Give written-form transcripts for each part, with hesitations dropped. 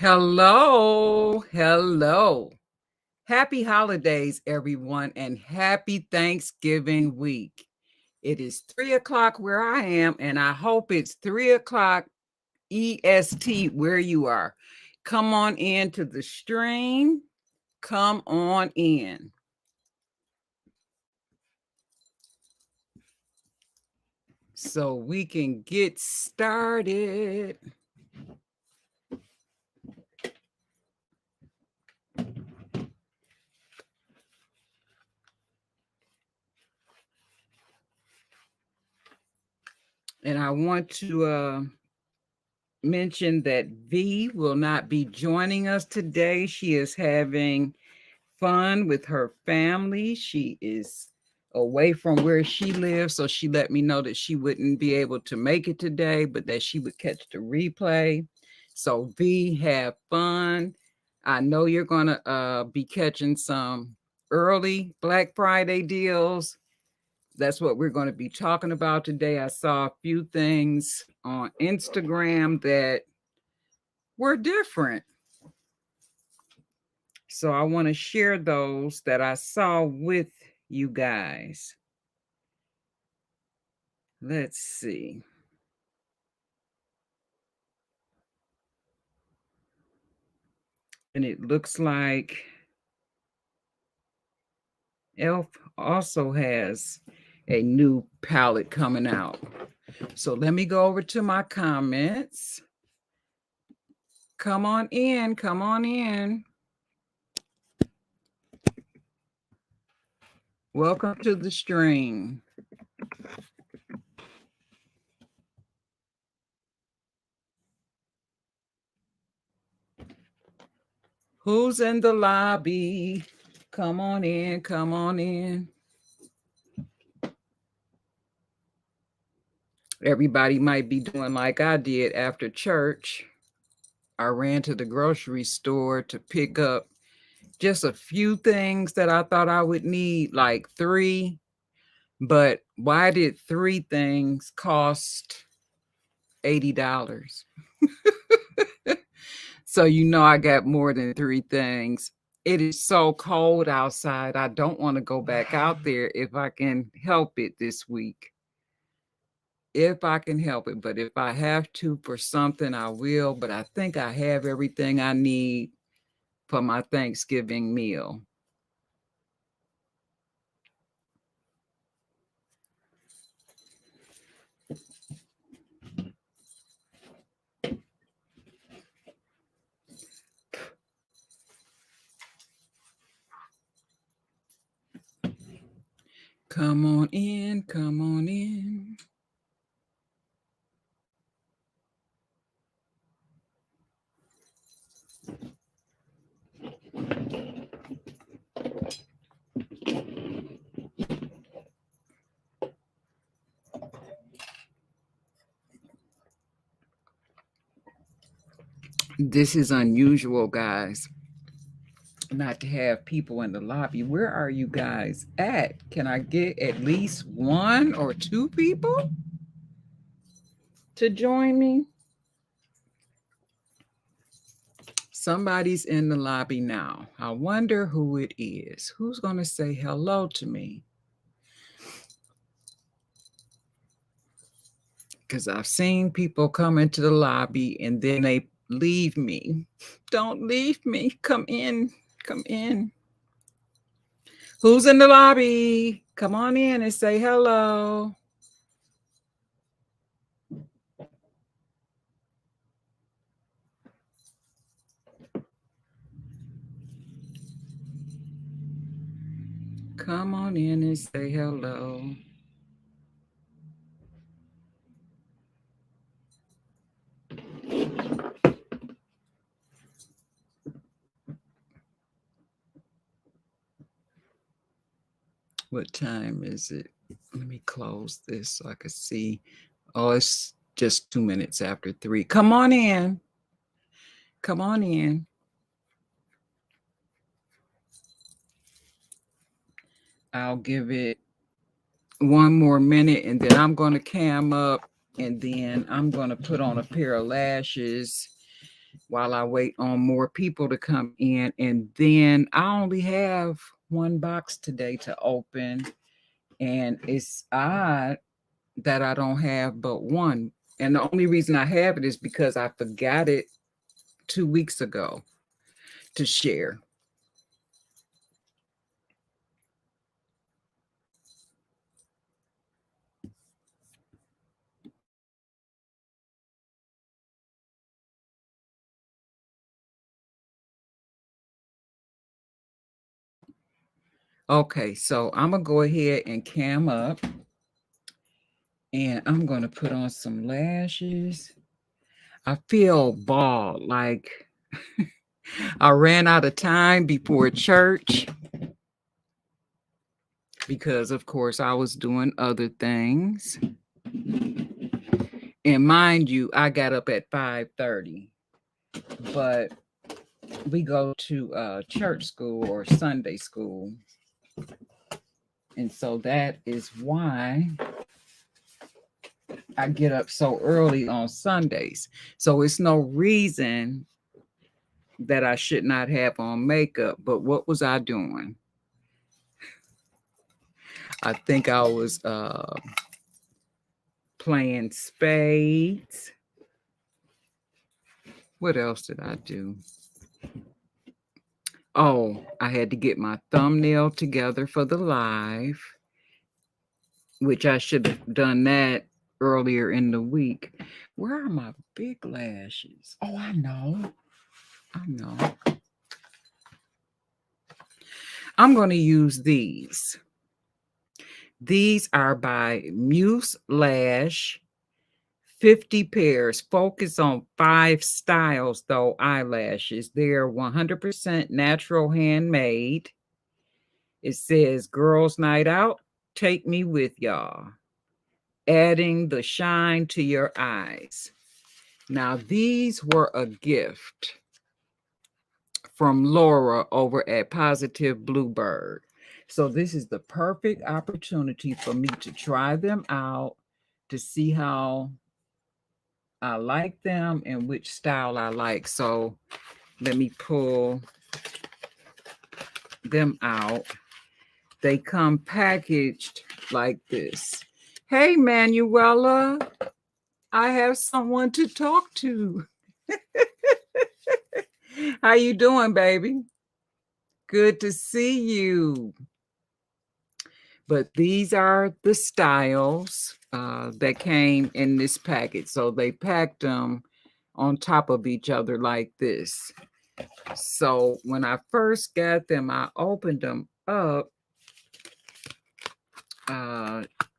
Hello, hello. Happy holidays, everyone, and happy Thanksgiving week. It is 3 o'clock where I am, and I hope it's 3 o'clock EST where you are. Come on into the stream. Come on in. So we can get started. And I want to mention that V will not be joining us today. She is having fun with her family. She is away from where she lives, so she let me know that she wouldn't be able to make it today, but that she would catch the replay. So V, have fun. I know you're gonna be catching some early Black Friday deals. That's what we're going to be talking about today. I saw a few things on Instagram that were different. So I want to share those that I saw with you guys. Let's see. And it looks like Elf also has a new palette coming out. So let me go over to my comments. Come on in, come on in. Welcome to the stream. Who's in the lobby? Come on in, come on in. Everybody might be doing like I did after church. I ran to the grocery store to pick up just a few things that I thought I would need, like 3. But why did 3 things cost $80? So I got more than 3 things. It is so cold outside. I don't want to go back out there if I can help it this week. If I can help it. But if I have to for something, I will. But I think I have everything I need for my Thanksgiving meal. Come on in, come on in. This is unusual, guys, not to have people in the lobby. Where are you guys at? Can I get at least 1 or 2 people to join me? Somebody's in the lobby now. I wonder who it is. Who's going to say hello to me? Because I've seen people come into the lobby and then they leave me. Don't leave me. Come in. Come in. Who's in the lobby? Come on in and say hello. Come on in and say hello. What time is it? Let me close this so I can see. Oh, it's just 2 minutes after 3. Come on in. Come on in. I'll give it 1 more minute and then I'm going to cam up and then I'm going to put on a pair of lashes while I wait on more people to come in. And then I only have one box today to open. And it's odd that I don't have but one. And the only reason I have it is because I forgot it 2 weeks ago to share. Okay, so I'm gonna go ahead and cam up, and I'm gonna put on some lashes. I feel bald, like I ran out of time before church because, of course, I was doing other things. And mind you, I got up at 5:30, but we go to church school or Sunday school. And so that is why I get up so early on Sundays. So it's no reason that I should not have on makeup. But what was I doing? I think I was playing spades. What else did I do? Oh, I had to get my thumbnail together for the live, which I should have done that earlier in the week. Where are my big lashes? Oh, I know. I'm going to use these. These are by Muse Lash, 50 pairs. Focus on 5 styles, though, eyelashes. They're 100% natural, handmade. It says, Girls Night Out, take me with y'all. Adding the shine to your eyes. Now, these were a gift from Laura over at Positive Bluebird. So this is the perfect opportunity for me to try them out, to see how I like them and which style I like. So let me pull them out. They come packaged like this. Hey, Manuela, I have someone to talk to. How you doing, baby? Good to see you. But these are the styles that came in this package. So they packed them on top of each other like this. So when I first got them, I opened them up.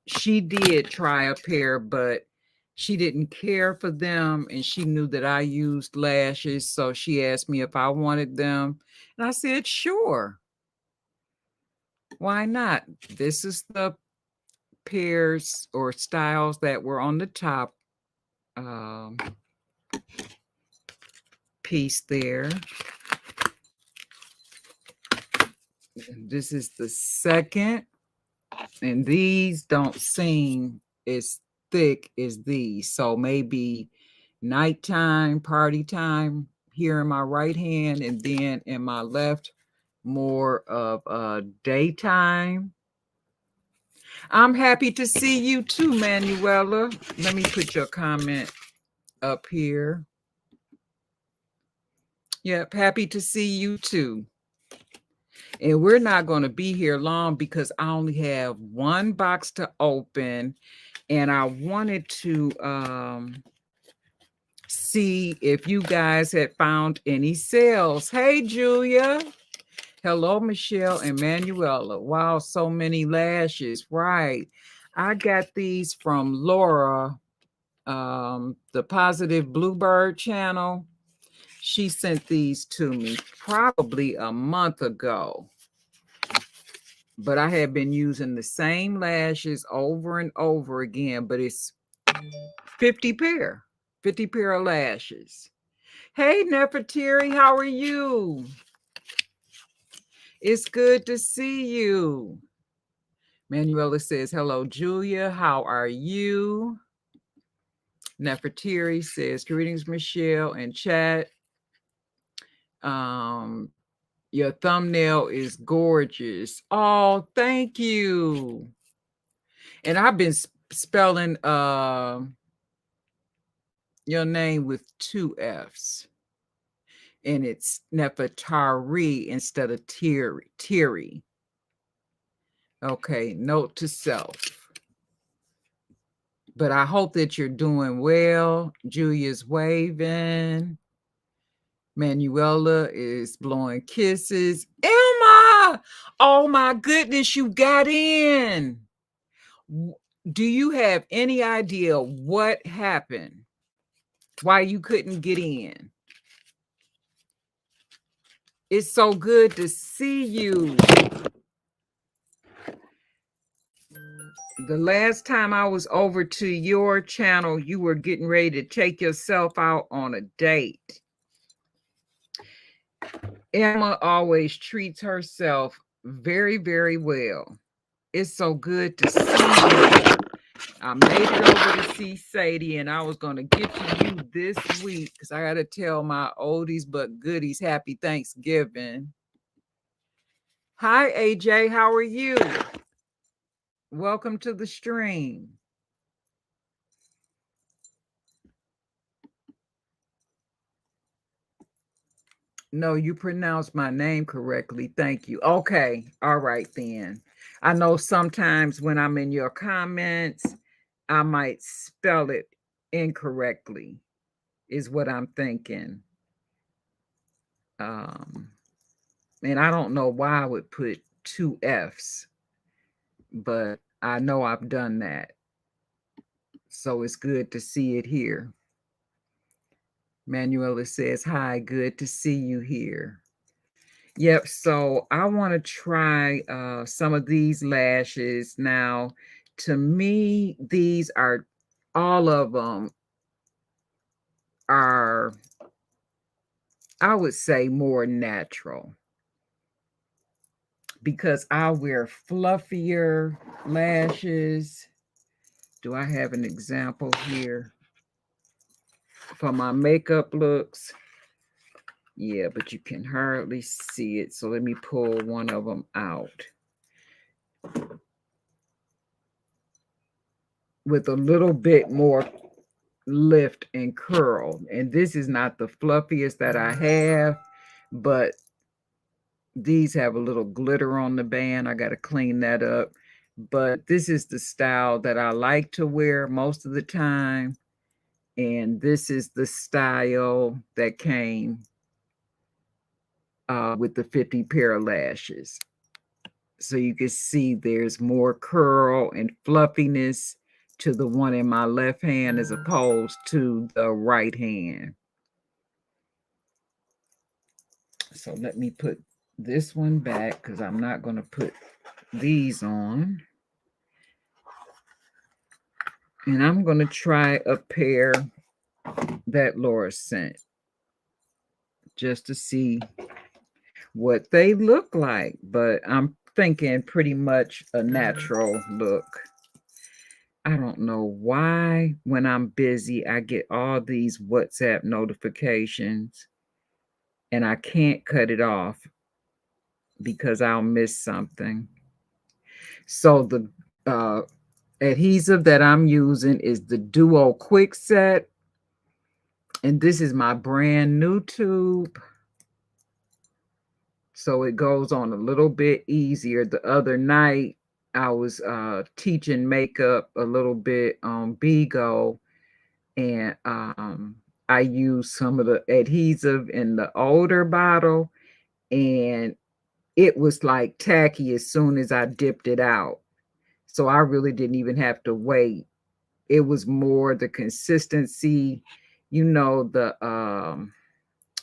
She did try a pair, but she didn't care for them, and she knew that I used lashes. So she asked me if I wanted them. And I said, sure. Why not? This is the pairs or styles that were on the top piece there. This is the second, and these don't seem as thick as these. So maybe nighttime, party time here in my right hand, and then in my left, more of daytime. I'm happy to see you too, Manuela. Let me put your comment up here. Yep, happy to see you too. And we're not going to be here long because I only have one box to open, and I wanted to see if you guys had found any sales. Hey, Julia. Hello, Michelle and Manuela. Wow, so many lashes. Right. I got these from Laura, the Positive Bluebird channel. She sent these to me probably a month ago. But I have been using the same lashes over and over again, but it's 50 pair of lashes. Hey, Nefertiri, how are you? It's good to see you. Manuela says, hello, Julia. How are you? Nefertiri says, greetings, Michelle and chat. Your thumbnail is gorgeous. Oh, thank you. And I've been spelling your name with 2 F's. And it's Nefertari instead of Tiri. Okay, note to self. But I hope that you're doing well. Julia's waving. Manuela is blowing kisses. Emma! Oh my goodness, you got in. Do you have any idea what happened? Why you couldn't get in? It's so good to see you. The last time I was over to your channel, you were getting ready to take yourself out on a date. Emma always treats herself very, very well. It's so good to see you. I made it over to see Sadie, and I was going to get to you this week because I got to tell my oldies but goodies happy Thanksgiving. Hi, AJ. How are you? Welcome to the stream. No, you pronounced my name correctly. Thank you. Okay. All right, then. I know sometimes when I'm in your comments, I might spell it incorrectly, is what I'm thinking. And I don't know why I would put 2 F's, but I know I've done that. So it's good to see it here. Manuela says, hi, good to see you here. Yep, so I want to try some of these lashes. Now, to me, these are, all of them are, I would say, more natural. Because I wear fluffier lashes. Do I have an example here for my makeup looks? Yeah, but you can hardly see it. So let me pull one of them out. With a little bit more lift and curl. And this is not the fluffiest that I have, but these have a little glitter on the band. I got to clean that up. But this is the style that I like to wear most of the time. And this is the style that came with the 50 pair of lashes. So you can see there's more curl and fluffiness to the one in my left hand as opposed to the right hand. So let me put this one back because I'm not going to put these on. And I'm going to try a pair that Laura sent just to see what they look like. But I'm thinking pretty much a natural look. I don't know why when I'm busy, I get all these WhatsApp notifications and I can't cut it off because I'll miss something. So the adhesive that I'm using is the Duo Quick Set. And this is my brand new tube. So it goes on a little bit easier. The other night, I was teaching makeup a little bit on Bigo, and I used some of the adhesive in the older bottle, and it was like tacky as soon as I dipped it out. So I really didn't even have to wait. It was more the consistency, you know, the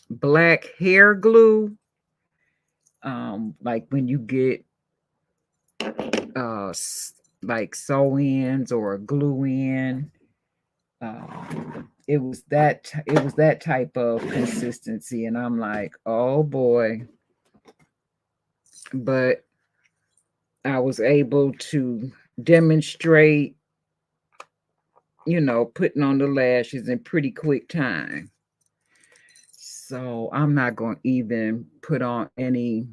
black hair glue. Like when you get like sew-ins or glue in, it was that type of consistency, and I'm like, oh boy. But I was able to demonstrate, you know, putting on the lashes in pretty quick time. So I'm not going to even put on any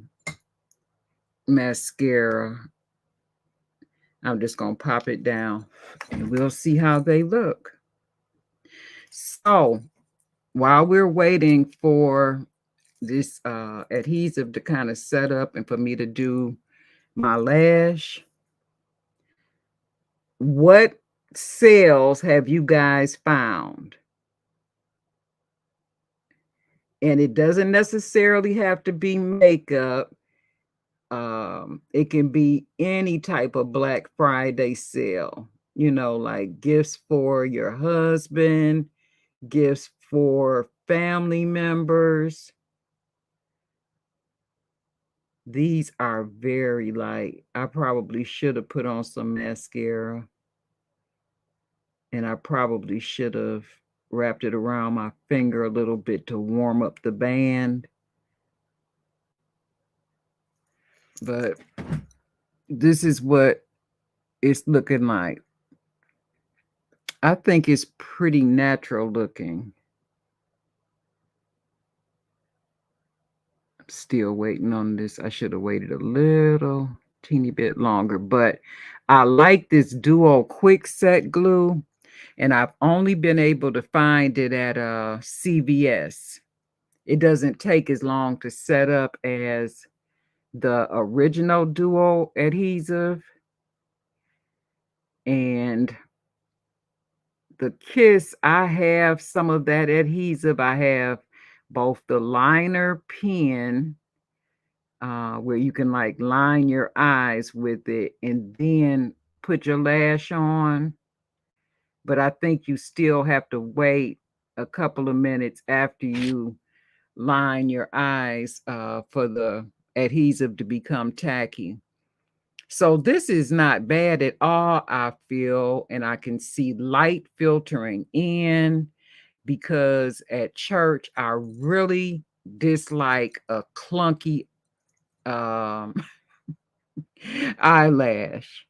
mascara. I'm just going to pop it down and we'll see how they look. So while we're waiting for this adhesive to kind of set up and for me to do my lash, what cells have you guys found? And it doesn't necessarily have to be makeup. It can be any type of Black Friday sale, you know, like gifts for your husband, gifts for family members. These are very light. I probably should have put on some mascara, and I probably should have wrapped it around my finger a little bit to warm up the band. But this is what it's looking like. I think it's pretty natural looking. I'm still waiting on this. I should have waited a little teeny bit longer, but I like this Duo Quick Set glue, and I've only been able to find it at CVS. It doesn't take as long to set up as the original Duo adhesive. And the Kiss, I have some of that adhesive. I have both the liner pen, where you can like line your eyes with it and then put your lash on. But I think you still have to wait a couple of minutes after you line your eyes for the adhesive to become tacky. So this is not bad at all, I feel, and I can see light filtering in, because at church I really dislike a clunky um eyelash.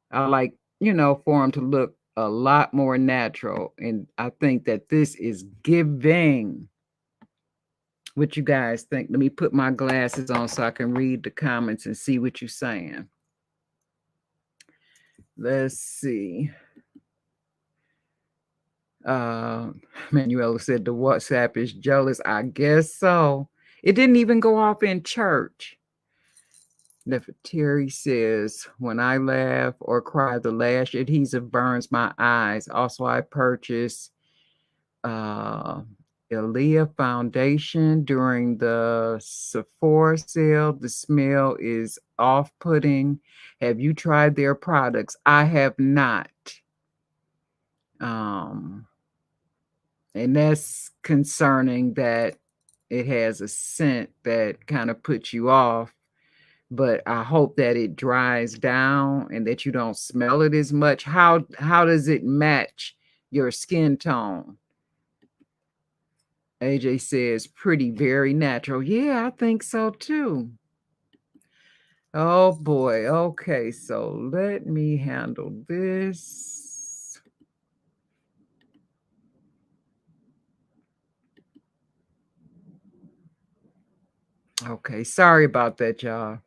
I like, you know, for them to look a lot more natural, and I think that this is giving. What you guys think? Let me put my glasses on so I can read the comments and see what you're saying. Let's see. Uh, Manuela said the WhatsApp is jealous. I guess so. It didn't even go off in church. Nefertari says, when I laugh or cry, the lash adhesive burns my eyes. Also, I purchased Ilia foundation during the Sephora sale. The smell is off-putting. Have you tried their products? I have not. And that's concerning that it has a scent that kind of puts you off. But I hope that it dries down and that you don't smell it as much. How does it match your skin tone? AJ says pretty, very natural. Yeah, I think so too. Oh boy. Okay, so let me handle this. Okay, sorry about that, y'all.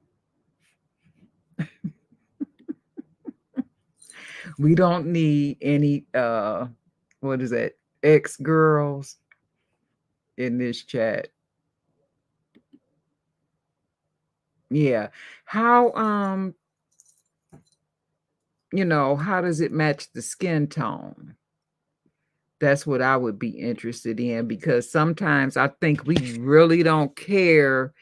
We don't need any what is that, ex-girls in this chat. Yeah. How you know, how does it match the skin tone? That's what I would be interested in, because sometimes I think we really don't care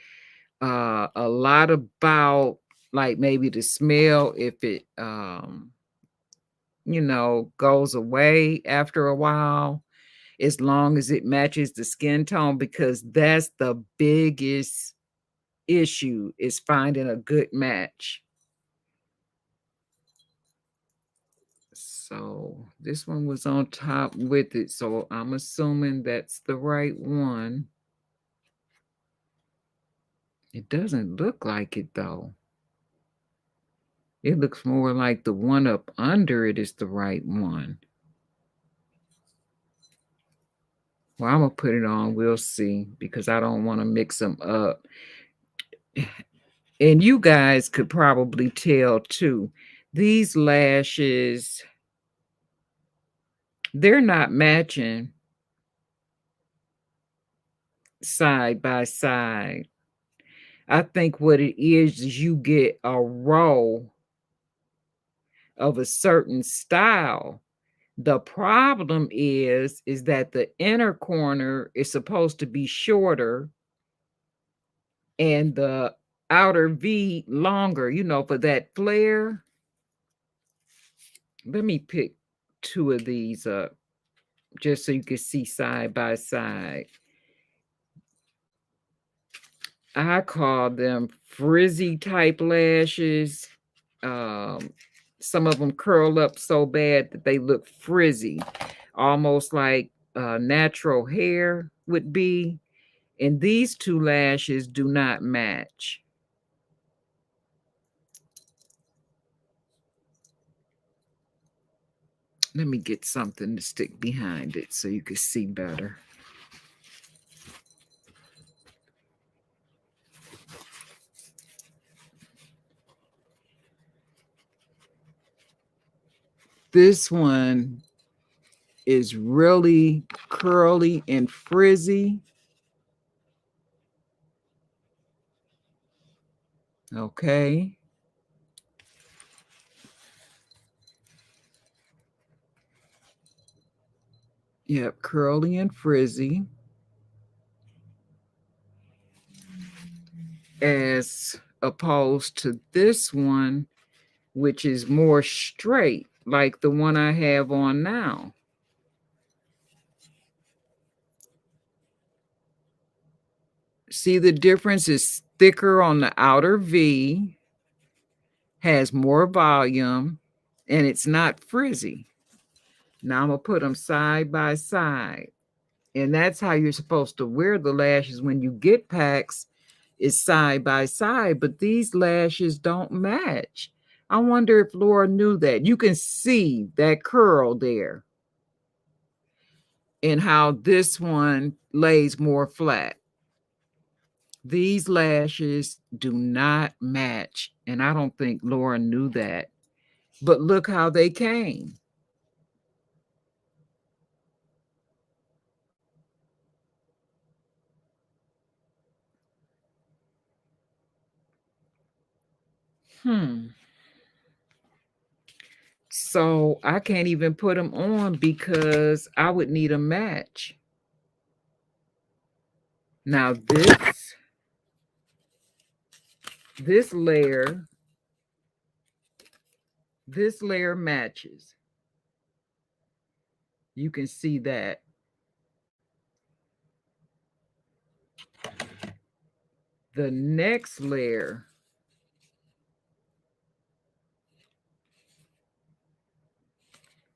a lot about, like, maybe the smell, if it you know, goes away after a while, as long as it matches the skin tone, because that's the biggest issue, is finding a good match. So this one was on top with it, so I'm assuming that's the right one. It doesn't look like it though. It looks more like the one up under it is the right one. Well, I'm gonna put it on. We'll see because I don't want to mix them up. And you guys could probably tell too. These lashes, they're not matching side by side. I think what it is you get a row of a certain style. The problem is that the inner corner is supposed to be shorter and the outer V longer, for that flare. Let me pick two of these up just so you can see side by side. I call them frizzy type lashes. Some of them curl up so bad that they look frizzy, almost like natural hair would be. And these two lashes do not match. Let me get something to stick behind it so you can see better. This one is really curly and frizzy. Okay. Yep, curly and frizzy. As opposed to this one, which is more straight, like the one I have on now. See, the difference is thicker on the outer V, has more volume, and it's not frizzy. Now I'm going to put them side by side. And that's how you're supposed to wear the lashes when you get packs, is side by side. But these lashes don't match. I wonder if Laura knew that. You can see that curl there and how this one lays more flat. These lashes do not match. And I don't think Laura knew that. But look how they came. So I can't even put them on because I would need a match. Now this layer matches. You can see that. The next layer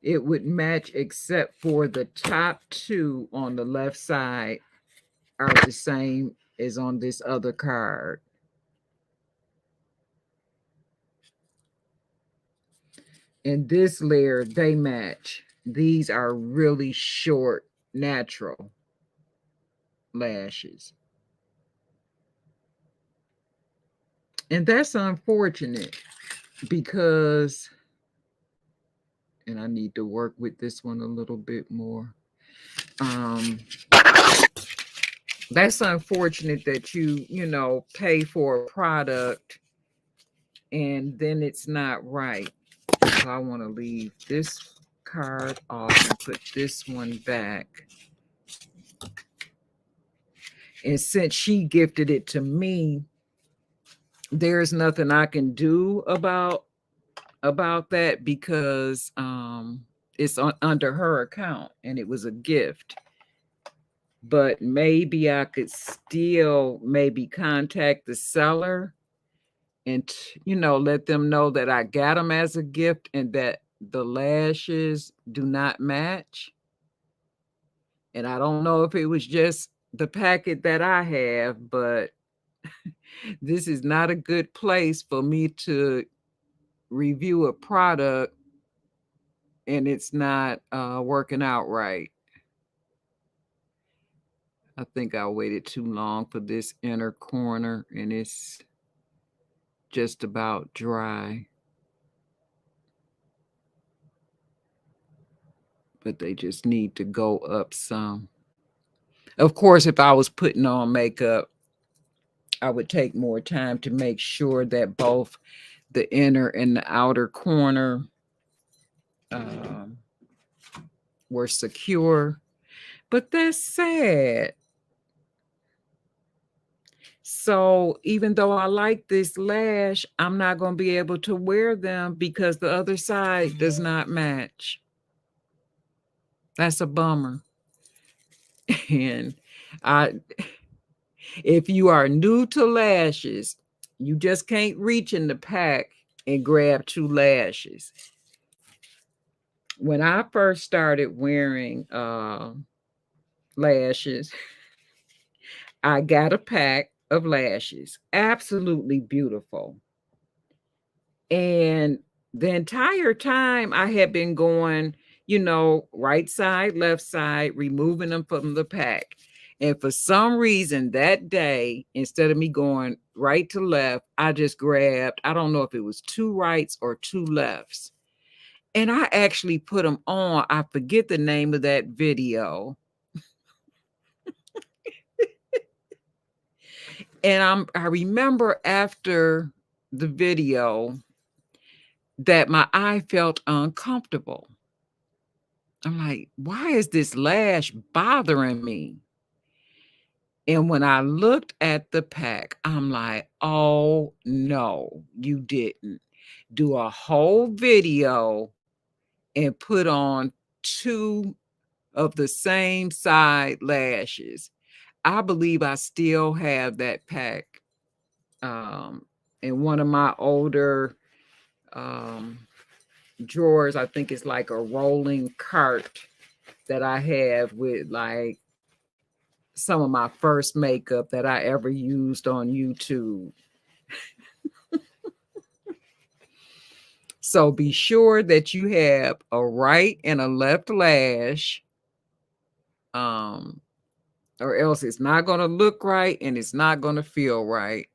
it would match except for the top two on the left side are the same as on this other card. And this layer, they match. These are really short, natural lashes. And that's unfortunate because, and I need to work with this one a little bit more. That's unfortunate that you pay for a product and then it's not right. So I want to leave this card off and put this one back. And since she gifted it to me, there's nothing I can do about that because it's under her account and it was a gift. But maybe I could still maybe contact the seller and let them know that I got them as a gift and that the lashes do not match. And I don't know if it was just the packet that I have, but this is not a good place for me to review a product and it's not working out right. I think I waited too long for this inner corner, and it's just about dry. But they just need to go up some. Of course, if I was putting on makeup, I would take more time to make sure that both the inner and the outer corner um, were secure. But that's sad. So even though I like this lash, I'm not going to be able to wear them because the other side does not match. That's a bummer. And I, if you are new to lashes, you just can't reach in the pack and grab 2 lashes. When I first started wearing lashes, I got a pack of lashes, absolutely beautiful. And the entire time I had been going, right side, left side, removing them from the pack. And for some reason that day, instead of me going right to left, I just grabbed, I don't know if it was 2 rights or 2 lefts. And I actually put them on. I forget the name of that video. And I remember after the video that my eye felt uncomfortable. I'm like, why is this lash bothering me? And when I looked at the pack, I'm like, oh no, you didn't. Do a whole video and put on 2 of the same side lashes. I believe I still have that pack in one of my older drawers. I think it's like a rolling cart that I have with like some of my first makeup that I ever used on YouTube. So be sure that you have a right and a left lash, or else it's not going to look right and it's not going to feel right.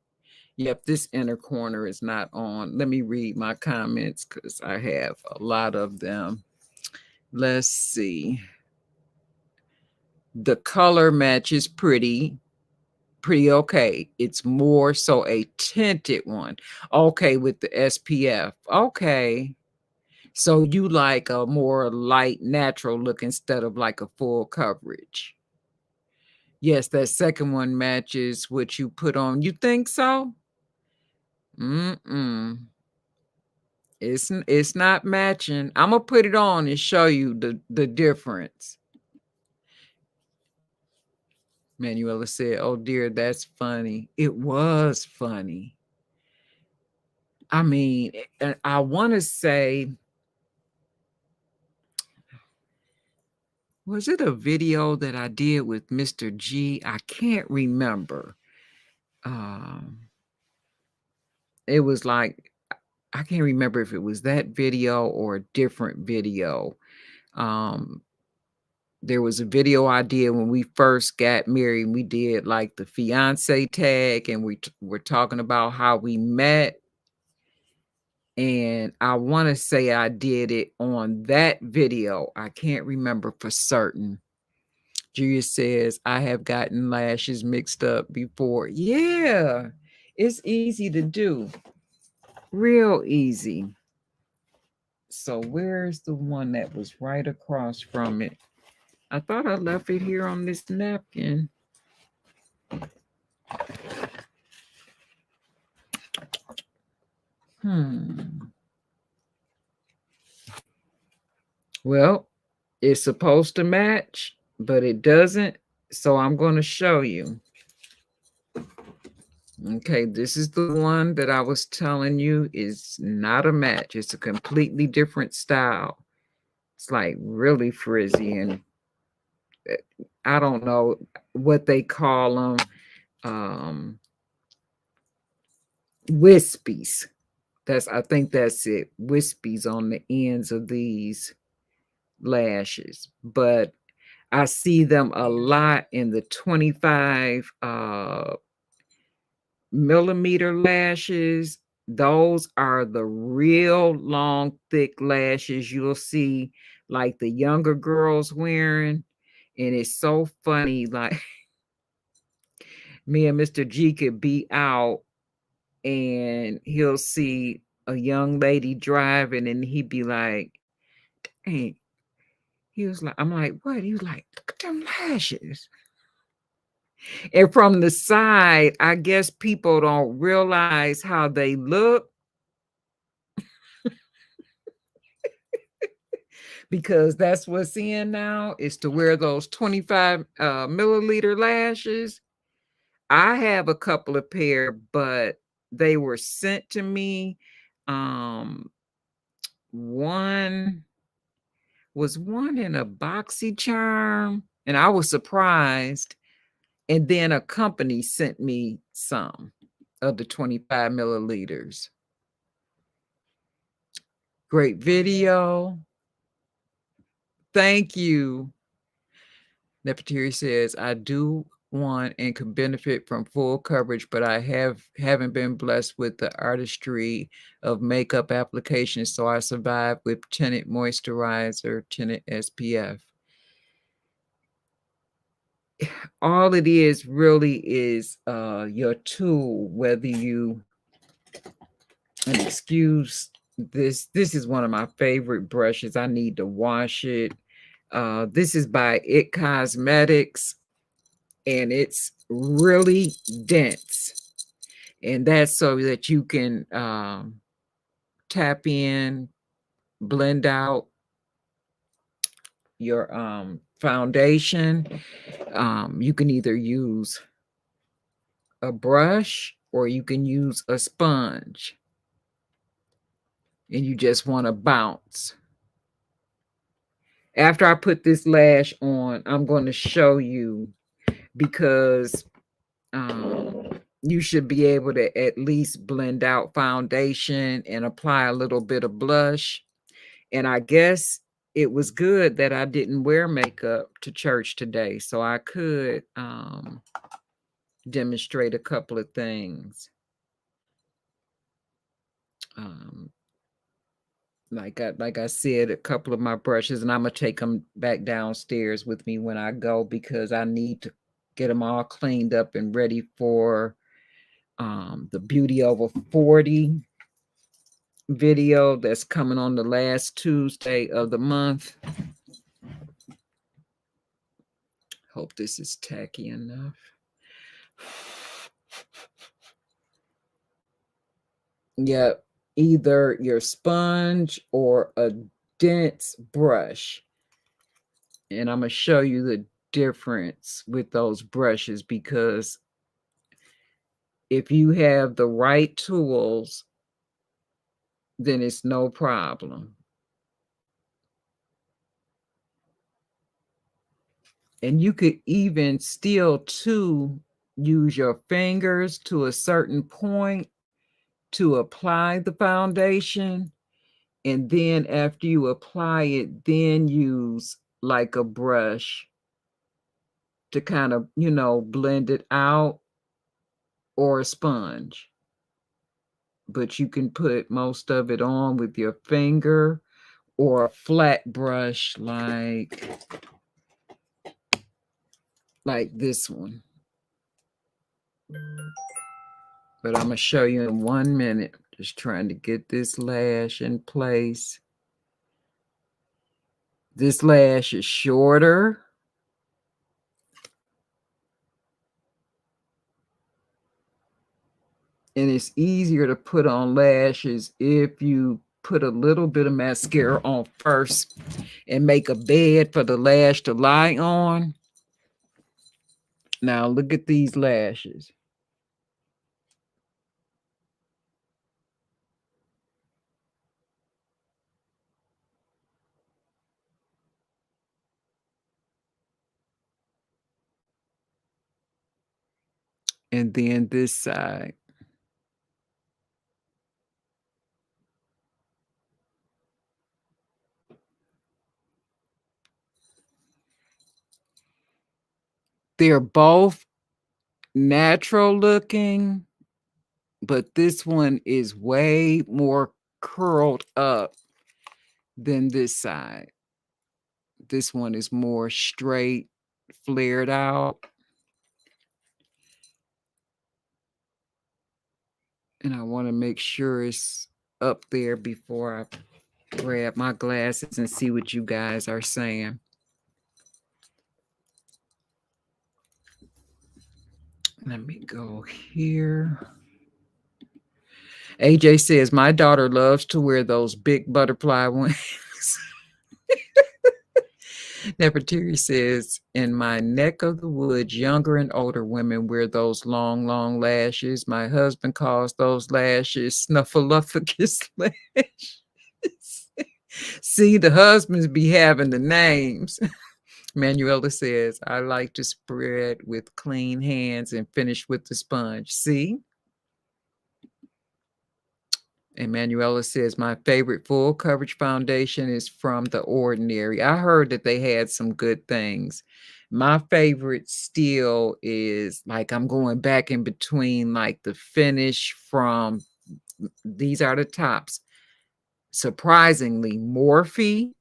Yep, this inner corner is not on. Let me read my comments because I have a lot of them. Let's see. The color match is pretty okay. It's more so a tinted one. Okay, with the SPF. Okay. So you like a more light, natural look instead of like a full coverage. Yes, that second one matches what you put on. You think so? Mm-mm. It's not matching. I'm gonna put it on and show you the difference. Manuela said, "Oh dear, that's funny." It was funny. I mean, I want to say, was it a video that I did with Mr. G? I can't remember. It was like, I can't remember if it was that video or a different video. There was a video I did when we first got married. We did like the fiance tag, and we were talking about how we met. And I want to say I did it on that video. I can't remember for certain. Julia says, I have gotten lashes mixed up before. Yeah, it's easy to do. Real easy. So where's the one that was right across from it? I thought I left it here on this napkin. Well, it's supposed to match, but it doesn't. So I'm going to show you. Okay, this is the one that I was telling you is not a match. It's a completely different style. It's like really frizzy, and I don't know what they call them. Wispies. I think that's it. Wispies on the ends of these lashes. But I see them a lot in the 25 millimeter lashes. Those are the real long, thick lashes you'll see like the younger girls wearing. And it's so funny, like me and Mr. G could be out and he'll see a young lady driving and he'd be like, hey, he was like, I'm like, what? He was like, look at them lashes. And from the side, I guess people don't realize how they look because that's what's in now is to wear those 25 milliliter lashes. I have a couple of pair, but they were sent to me. One was one in a boxy charm, and I was surprised. And then a company sent me some of the 25 milliliters. Great video. Thank you. Nefertiti says, I do want and could benefit from full coverage, but I haven't been blessed with the artistry of makeup applications, so I survive with tinted moisturizer, tinted SPF. All it is really is your tool, whether you, and excuse this is one of my favorite brushes. I need to wash it. This is by It Cosmetics, and it's really dense. And that's so that you can tap in, blend out your foundation. You can either use a brush or you can use a sponge. And you just want to bounce. After I put this lash on, I'm going to show you because you should be able to at least blend out foundation and apply a little bit of blush. And I guess it was good that I didn't wear makeup to church today, so I could demonstrate a couple of things. Like I said, a couple of my brushes, and I'm gonna take them back downstairs with me when I go because I need to get them all cleaned up and ready for the Beauty Over 40 video that's coming on the last Tuesday of the month. Hope this is tacky enough. Yeah, either your sponge or a dense brush. And I'm going to show you the difference with those brushes because if you have the right tools, then it's no problem. And you could even still too use your fingers to a certain point to apply the foundation. And then after you apply it, then use like a brush to kind of, blend it out, or a sponge. But you can put most of it on with your finger or a flat brush like this one. But I'm going to show you in 1 minute. Just trying to get this lash in place. This lash is shorter. And it's easier to put on lashes if you put a little bit of mascara on first and make a bed for the lash to lie on. Now look at these lashes. And then this side. They're both natural looking, but this one is way more curled up than this side. This one is more straight, flared out. And I want to make sure it's up there before I grab my glasses and see what you guys are saying. Let me go here. AJ says, my daughter loves to wear those big butterfly wings. Nefertiti says, in my neck of the woods, younger and older women wear those long, long lashes. My husband calls those lashes snuffleupagus lashes. See, the husbands be having the names. Manuela says, I like to spread with clean hands and finish with the sponge. See? And Manuela says, my favorite full coverage foundation is from The Ordinary. I heard that they had some good things. My favorite still is, like, I'm going back in between, like, the finish from, these are the tops. Surprisingly, Morphe,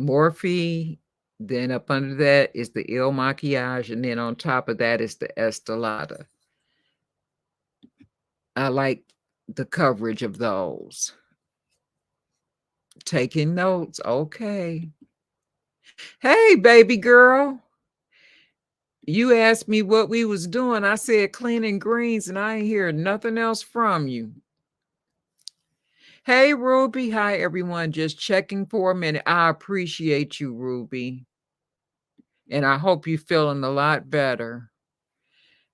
Morphe, then up under that is the Il Makiage, and then on top of that is the Estelada. I like the coverage of those. Taking notes. Okay. Hey, baby girl. You asked me what we was doing. I said cleaning greens, and I ain't hear nothing else from you. Hey, Ruby. Hi, everyone. Just checking for a minute. I appreciate you, Ruby. And I hope you're feeling a lot better.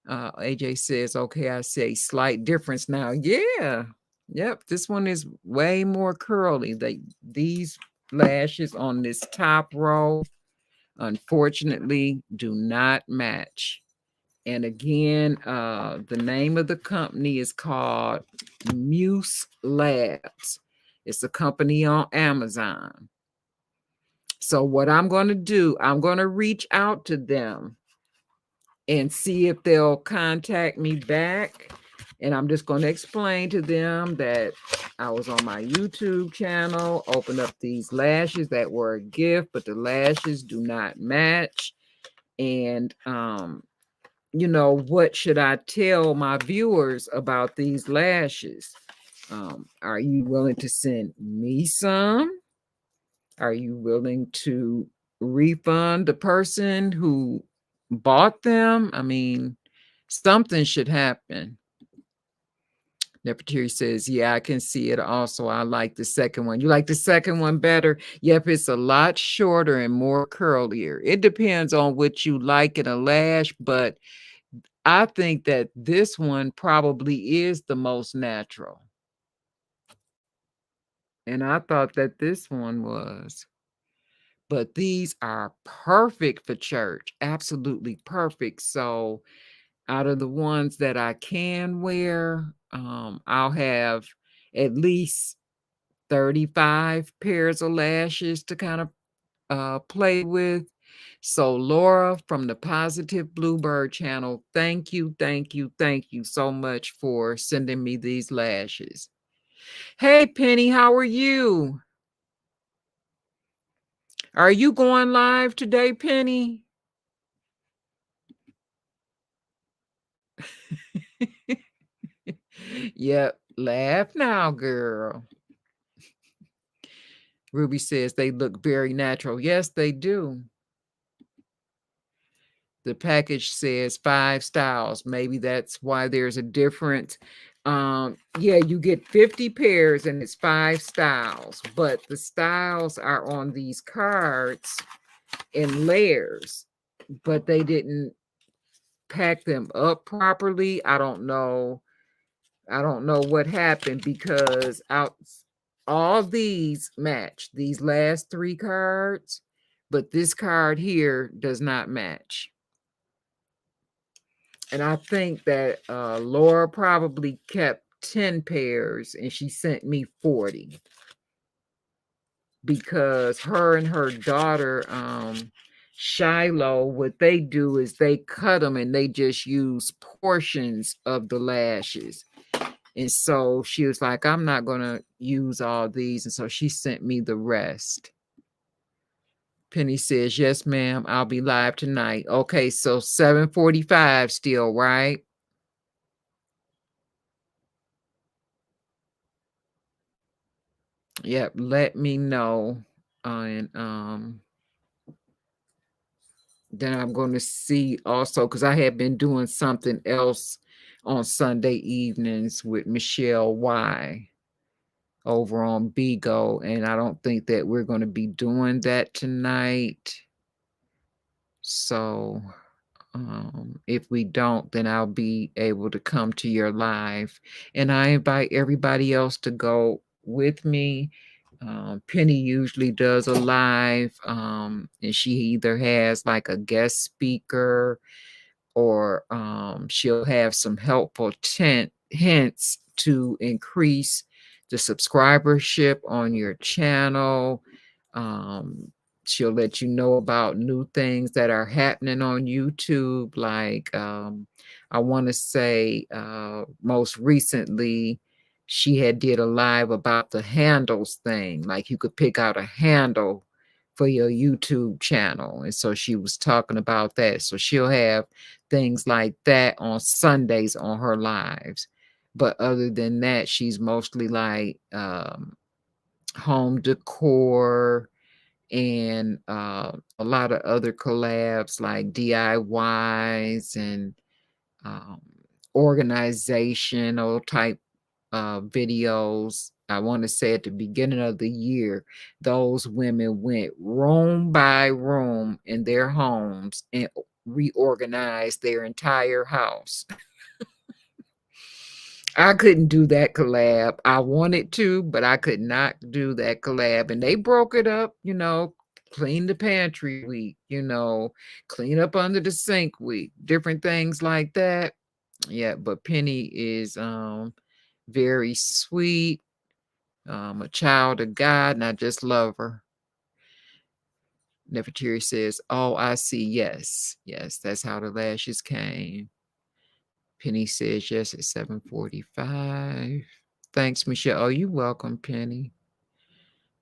AJ says, okay, I say slight difference now. Yeah. Yep. This one is way more curly. These lashes on this top row, unfortunately, do not match. And again, the name of the company is called Muse Labs. It's a company on Amazon. So what I'm going to do, I'm going to reach out to them and see if they'll contact me back. And I'm just going to explain to them that I was on my YouTube channel, opened up these lashes that were a gift, but the lashes do not match. And, you know, what should I tell my viewers about these lashes? Are you willing to send me some? Are you willing to refund the person who bought them? I mean, something should happen. Nefertiti says, yeah, I can see it also. I like the second one. You like the second one better? Yep, it's a lot shorter and more curlier. It depends on what you like in a lash, but I think that this one probably is the most natural. And I thought that this one was. But these are perfect for church. Absolutely perfect. So out of the ones that I can wear, I'll have at least 35 pairs of lashes to kind of play with. So Laura from the Positive Bluebird channel, thank you so much for sending me these lashes. Hey, Penny, how are you? Are you going live today, Penny? Yep, laugh now, girl. Ruby says they look very natural. Yes, they do. The package says 5 styles. Maybe that's why there's a difference. Yeah, you get 50 pairs and it's 5 styles, but the styles are on these cards in layers, but they didn't pack them up properly. I don't know what happened because all these match, these last 3 cards, but this card here does not match. And I think that Laura probably kept 10 pairs and she sent me 40. because her and her daughter, Shiloh, what they do is they cut them and they just use portions of the lashes. And so she was like, I'm not going to use all these. And so she sent me the rest. Penny says, yes, ma'am, I'll be live tonight. Okay, so 7:45 still, right? Yep, let me know. And then I'm going to see also, because I had been doing something else on Sunday evenings with Michelle Y over on Bigo, and I don't think that we're going to be doing that tonight. So if we don't, then I'll be able to come to your live. And I invite everybody else to go with me. Penny usually does a live, and she either has like a guest speaker, or she'll have some helpful hints to increase the subscribership on your channel. She'll let you know about new things that are happening on YouTube. Like I want to say most recently, she had did a live about the handles thing. Like you could pick out a handle for your YouTube channel. And so she was talking about that. So she'll have things like that on Sundays on her lives. But other than that, she's mostly like home decor and a lot of other collabs like DIYs and um, organizational type videos. I want to say at the beginning of the year, those women went room by room in their homes and reorganized their entire house. I couldn't do that collab. I wanted to, but I could not do that collab. And they broke it up, clean the pantry week, clean up under the sink week, different things like that. Yeah, but Penny is very sweet, a child of God, and I just love her. Nefertiri says, oh, I see. Yes, that's how the lashes came. Penny says yes at 7:45. Thanks, Michelle. Oh, you're welcome, Penny.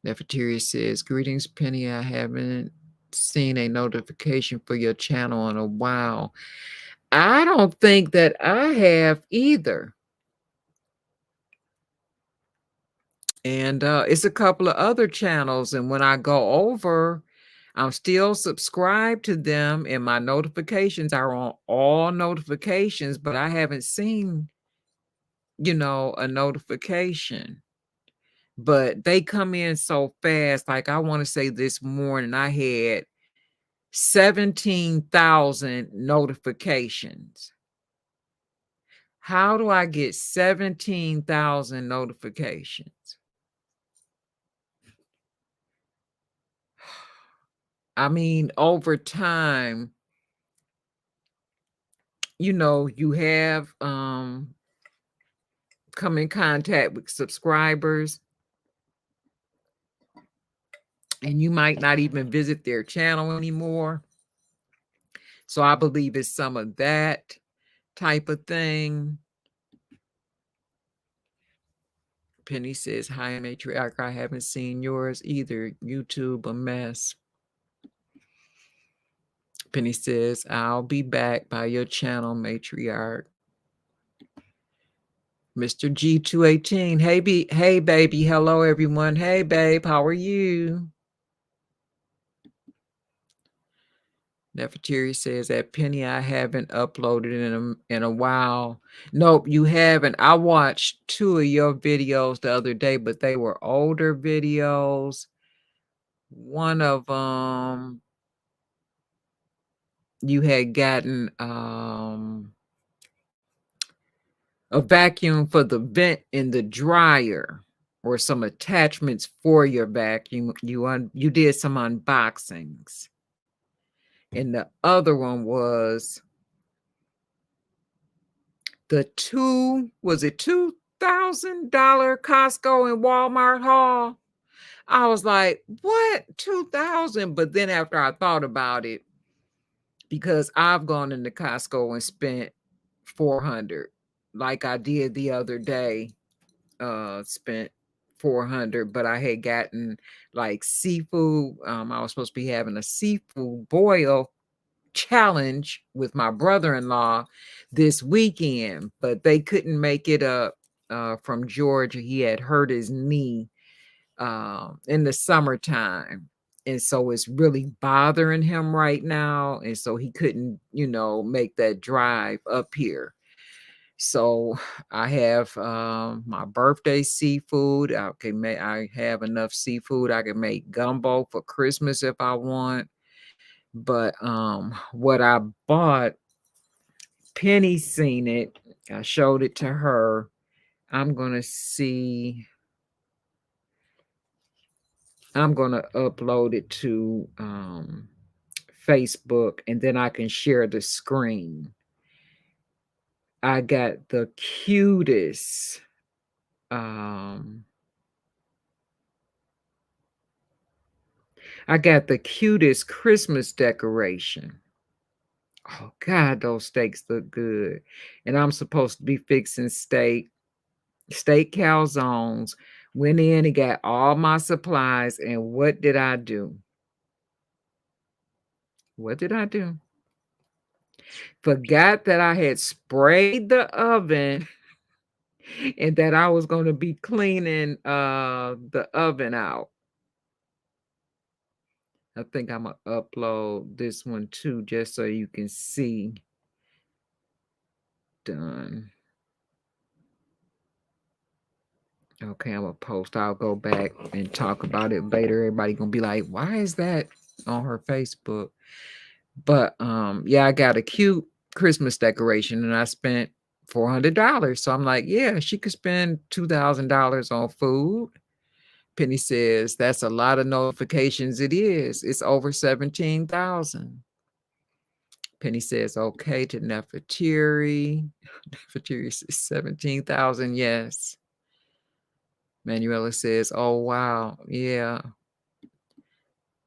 Nefertiri says, greetings, Penny. I haven't seen a notification for your channel in a while. I don't think that I have either. And it's a couple of other channels. And when I go over, I'm still subscribed to them, and my notifications are on all notifications, but I haven't seen, a notification. But they come in so fast. Like I want to say this morning, I had 17,000 notifications. How do I get 17,000 notifications? I mean, over time, you have come in contact with subscribers, and you might not even visit their channel anymore. So I believe it's some of that type of thing. Penny says, hi, Matriarch. I haven't seen yours either. YouTube a mess. Penny says, I'll be back by your channel, Matriarch. Mr. G218. Hey, baby. Hello, everyone. Hey, babe. How are you? Nefertiri says that Penny, I haven't uploaded in a while. Nope, you haven't. I watched 2 of your videos the other day, but they were older videos. One of them, you had gotten a vacuum for the vent in the dryer, or some attachments for your vacuum. You did some unboxings. And the other one was was it $2,000 Costco and Walmart haul? I was like, what? 2000? But then after I thought about it, because I've gone into Costco and spent 400 like I did the other day, spent 400, but I had gotten like seafood. I was supposed to be having a seafood boil challenge with my brother-in-law this weekend, but they couldn't make it up from Georgia. He had hurt his knee in the summertime. And so it's really bothering him right now. And so he couldn't, make that drive up here. So I have my birthday seafood. I have enough seafood. I can make gumbo for Christmas if I want. But what I bought, Penny seen it. I showed it to her. I'm gonna upload it to Facebook, and then I can share the screen. I got the cutest Christmas decoration. Oh God, those steaks look good. And I'm supposed to be fixing steak calzones. Went in and got all my supplies, and what did I do? What did I do? Forgot that I had sprayed the oven and that I was going to be cleaning the oven out. I think I'm going to upload this one too, just so you can see. Done. Okay, I'm going to post. I'll go back and talk about it later. Everybody going to be like, why is that on her Facebook? But yeah, I got a cute Christmas decoration and I spent $400. So I'm like, yeah, she could spend $2,000 on food. Penny says, that's a lot of notifications. It is. It's over 17,000. Penny says, okay to Nefertiri. Nefertiri says 17,000. Yes. Manuela says, oh, wow. Yeah.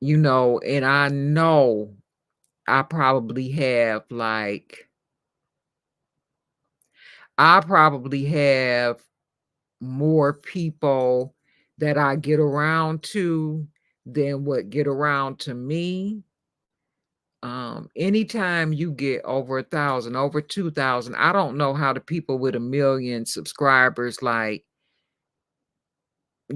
And I know I probably have more people that I get around to than what get around to me. Anytime you get over 1,000, over 2,000, I don't know how the people with 1 million subscribers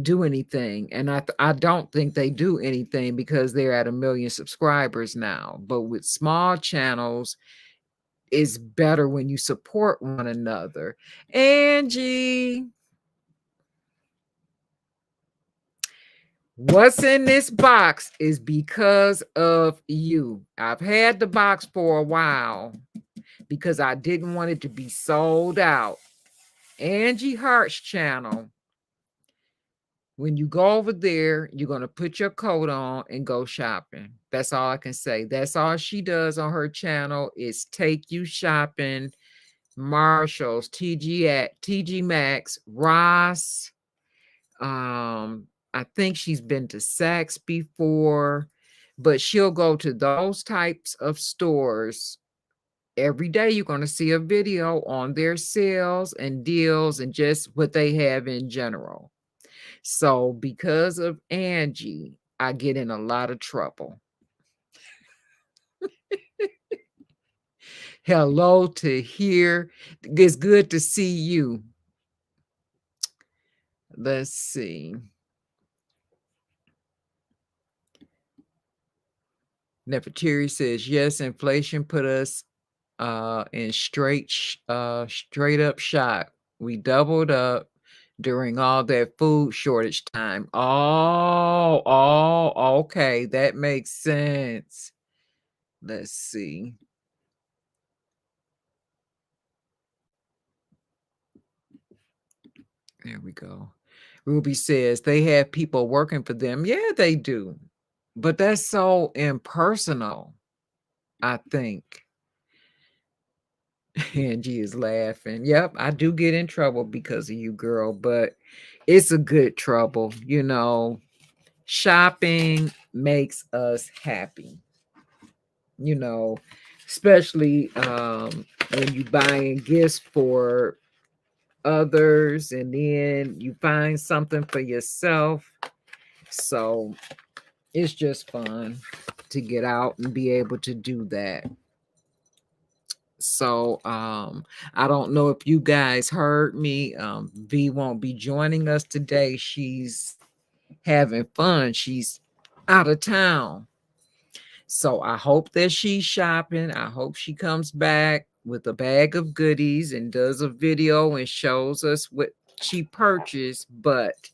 do anything. And I don't think they do anything because they're at 1 million subscribers now. But with small channels, it's better when you support one another. Angie, what's in this box is because of you. I've had the box for a while because I didn't want it to be sold out. Angie Hart's channel. When you go over there, you're going to put your coat on and go shopping. That's all I can say. That's all she does on her channel is take you shopping. Marshalls, TG Maxx, Ross. I think she's been to Saks before, but she'll go to those types of stores. Every day you're going to see a video on their sales and deals and just what they have in general. So because of Angie, I get in a lot of trouble. Hello to here. It's good to see you. Let's see. Nefertiri says, yes, inflation put us in straight up shock. We doubled up during all that food shortage time. Oh, okay. That makes sense. Let's see. There we go. Ruby says they have people working for them. Yeah, they do. But that's so impersonal, I think. Angie is laughing. Yep, I do get in trouble because of you, girl, but it's a good trouble, shopping makes us happy, you know, especially when you buying gifts for others and then you find something for yourself. So it's just fun to get out and be able to do that. So I don't know if you guys heard me. V won't be joining us today. She's having fun. She's out of town. So I hope that she's shopping. I hope she comes back with a bag of goodies and does a video and shows us what she purchased. But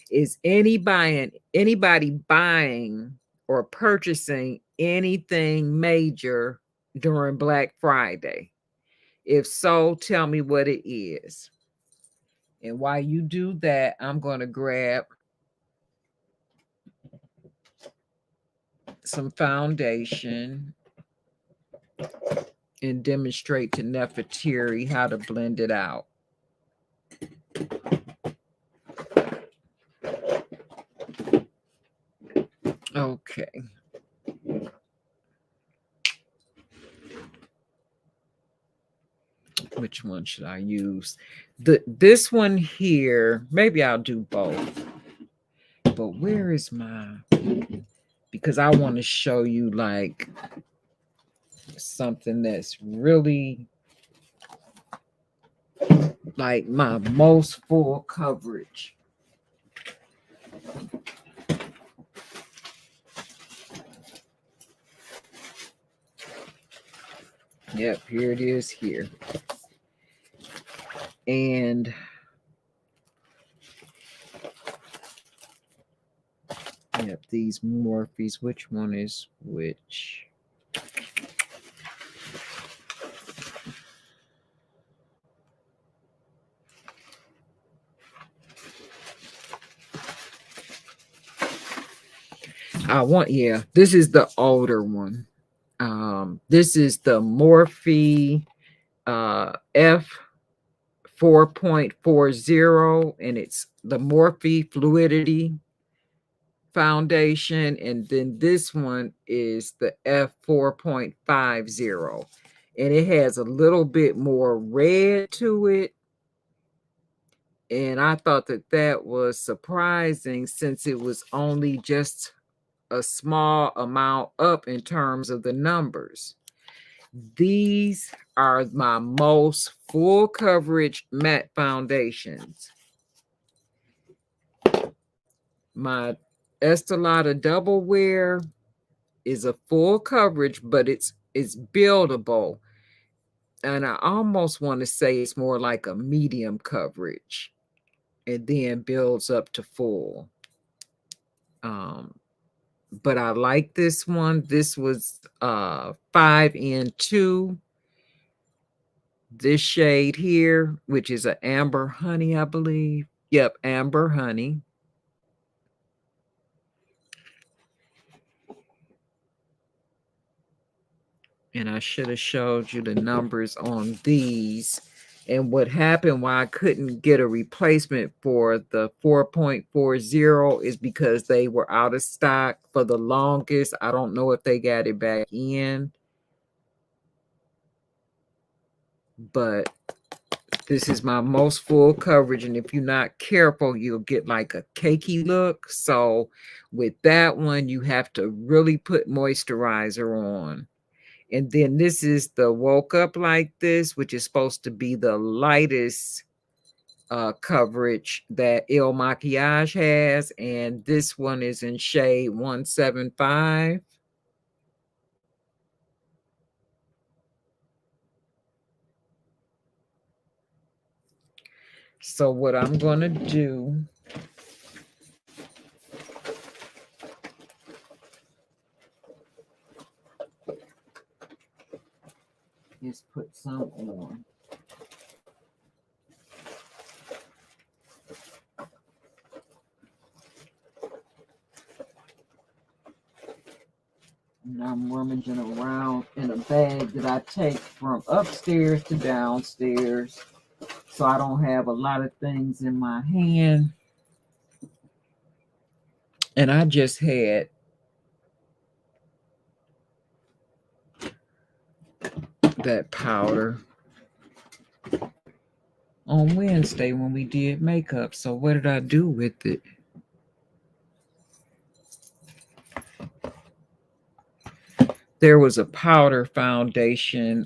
is anybody buying or purchasing anything major during Black Friday? If so, tell me what it is. And while you do that, I'm going to grab some foundation and demonstrate to Nefertiri how to blend it out. Okay. Which one should I use? This one here, maybe I'll do both. But where is my, because I want to show you like something that's really like my most full coverage. Yep, here it is here. And yep, these Morphes, which one is which? Yeah, this is the older one. This is the Morphe F 4.40, and it's the Morphe Fluidity Foundation, and then this one is the F 4.50, and it has a little bit more red to it. And I thought that was surprising since it was only just a small amount up in terms of the numbers. These are my most full coverage matte foundations. My Estee Lauder Double Wear is a full coverage, but it's buildable. And I almost want to say it's more like a medium coverage. It then builds up to full. But I like this one. This was 5N2. This shade here, which is an Amber Honey, I believe. Yep, Amber Honey. And I should have showed you the numbers on these. And what happened why I couldn't get a replacement for the 4.40 is because they were out of stock for the longest. I don't know if they got it back in. But this is my most full coverage. And if you're not careful, you'll get like a cakey look. So with that one, you have to really put moisturizer on. And then this is the Woke Up Like This, which is supposed to be the lightest coverage that Il Makiage has. And this one is in shade 175. So what I'm going to do is put some on. And I'm rummaging around in a bag that I take from upstairs to downstairs, so I don't have a lot of things in my hand. And I just had that powder on Wednesday when we did makeup. So what did I do with it? There was a powder foundation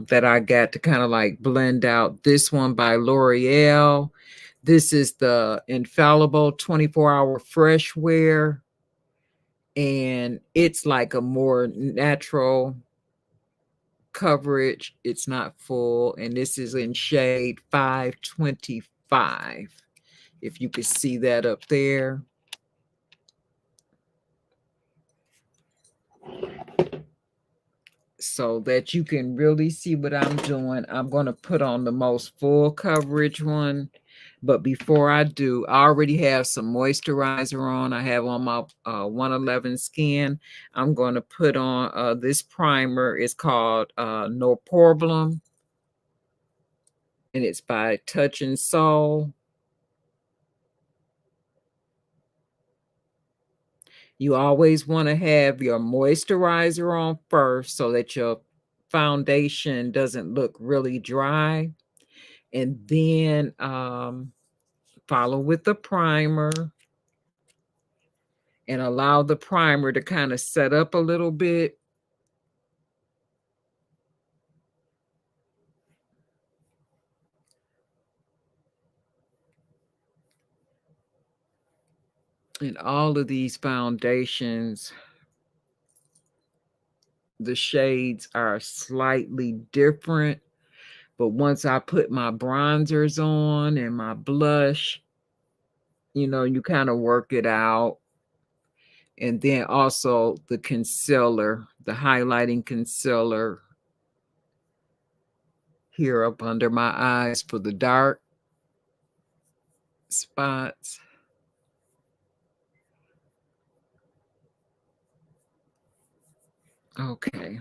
that I got to kind of like blend out. This one by L'Oreal. This is the Infallible 24-hour fresh wear. And it's like a more natural coverage. It's not full. And this is in shade 525. If you could see that up there. So that you can really see what I'm doing. I'm going to put on the most full coverage one. But before I do, I already have some moisturizer on. I have on my 111 skin. I'm going to put on this primer. It's called No Problem. And it's by Touch and Soul. You always want to have your moisturizer on first so that your foundation doesn't look really dry. And then follow with the primer and allow the primer to kind of set up a little bit. And all of these foundations, the shades are slightly different. But once I put my bronzers on and my blush, you know, you kind of work it out. And then also the concealer, the highlighting concealer here up under my eyes for the dark spots. Okay.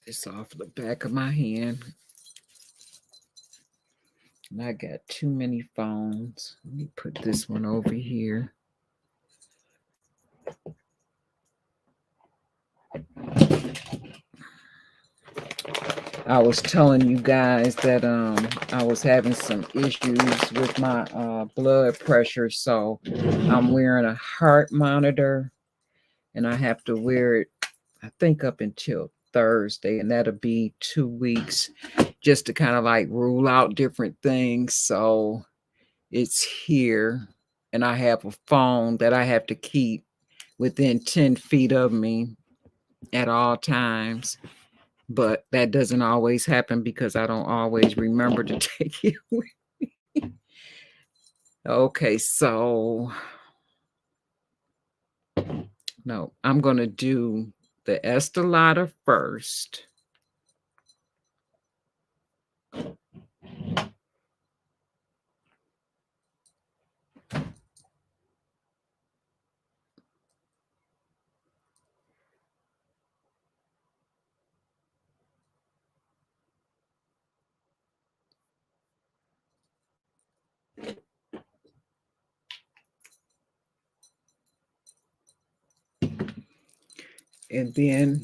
This off the back of my hand. And I got too many phones. Let me put this one over here. I was telling you guys that I was having some issues with my blood pressure, so I'm wearing a heart monitor, and I have to wear it, I think, up until Thursday, and that'll be 2 weeks, just to kind of like rule out different things. So it's here, and I have a phone that I have to keep within 10 feet of me at all times. But that doesn't always happen because I don't always remember to take it with me. Okay, so no, I'm going to do the Estee Lauder first. And then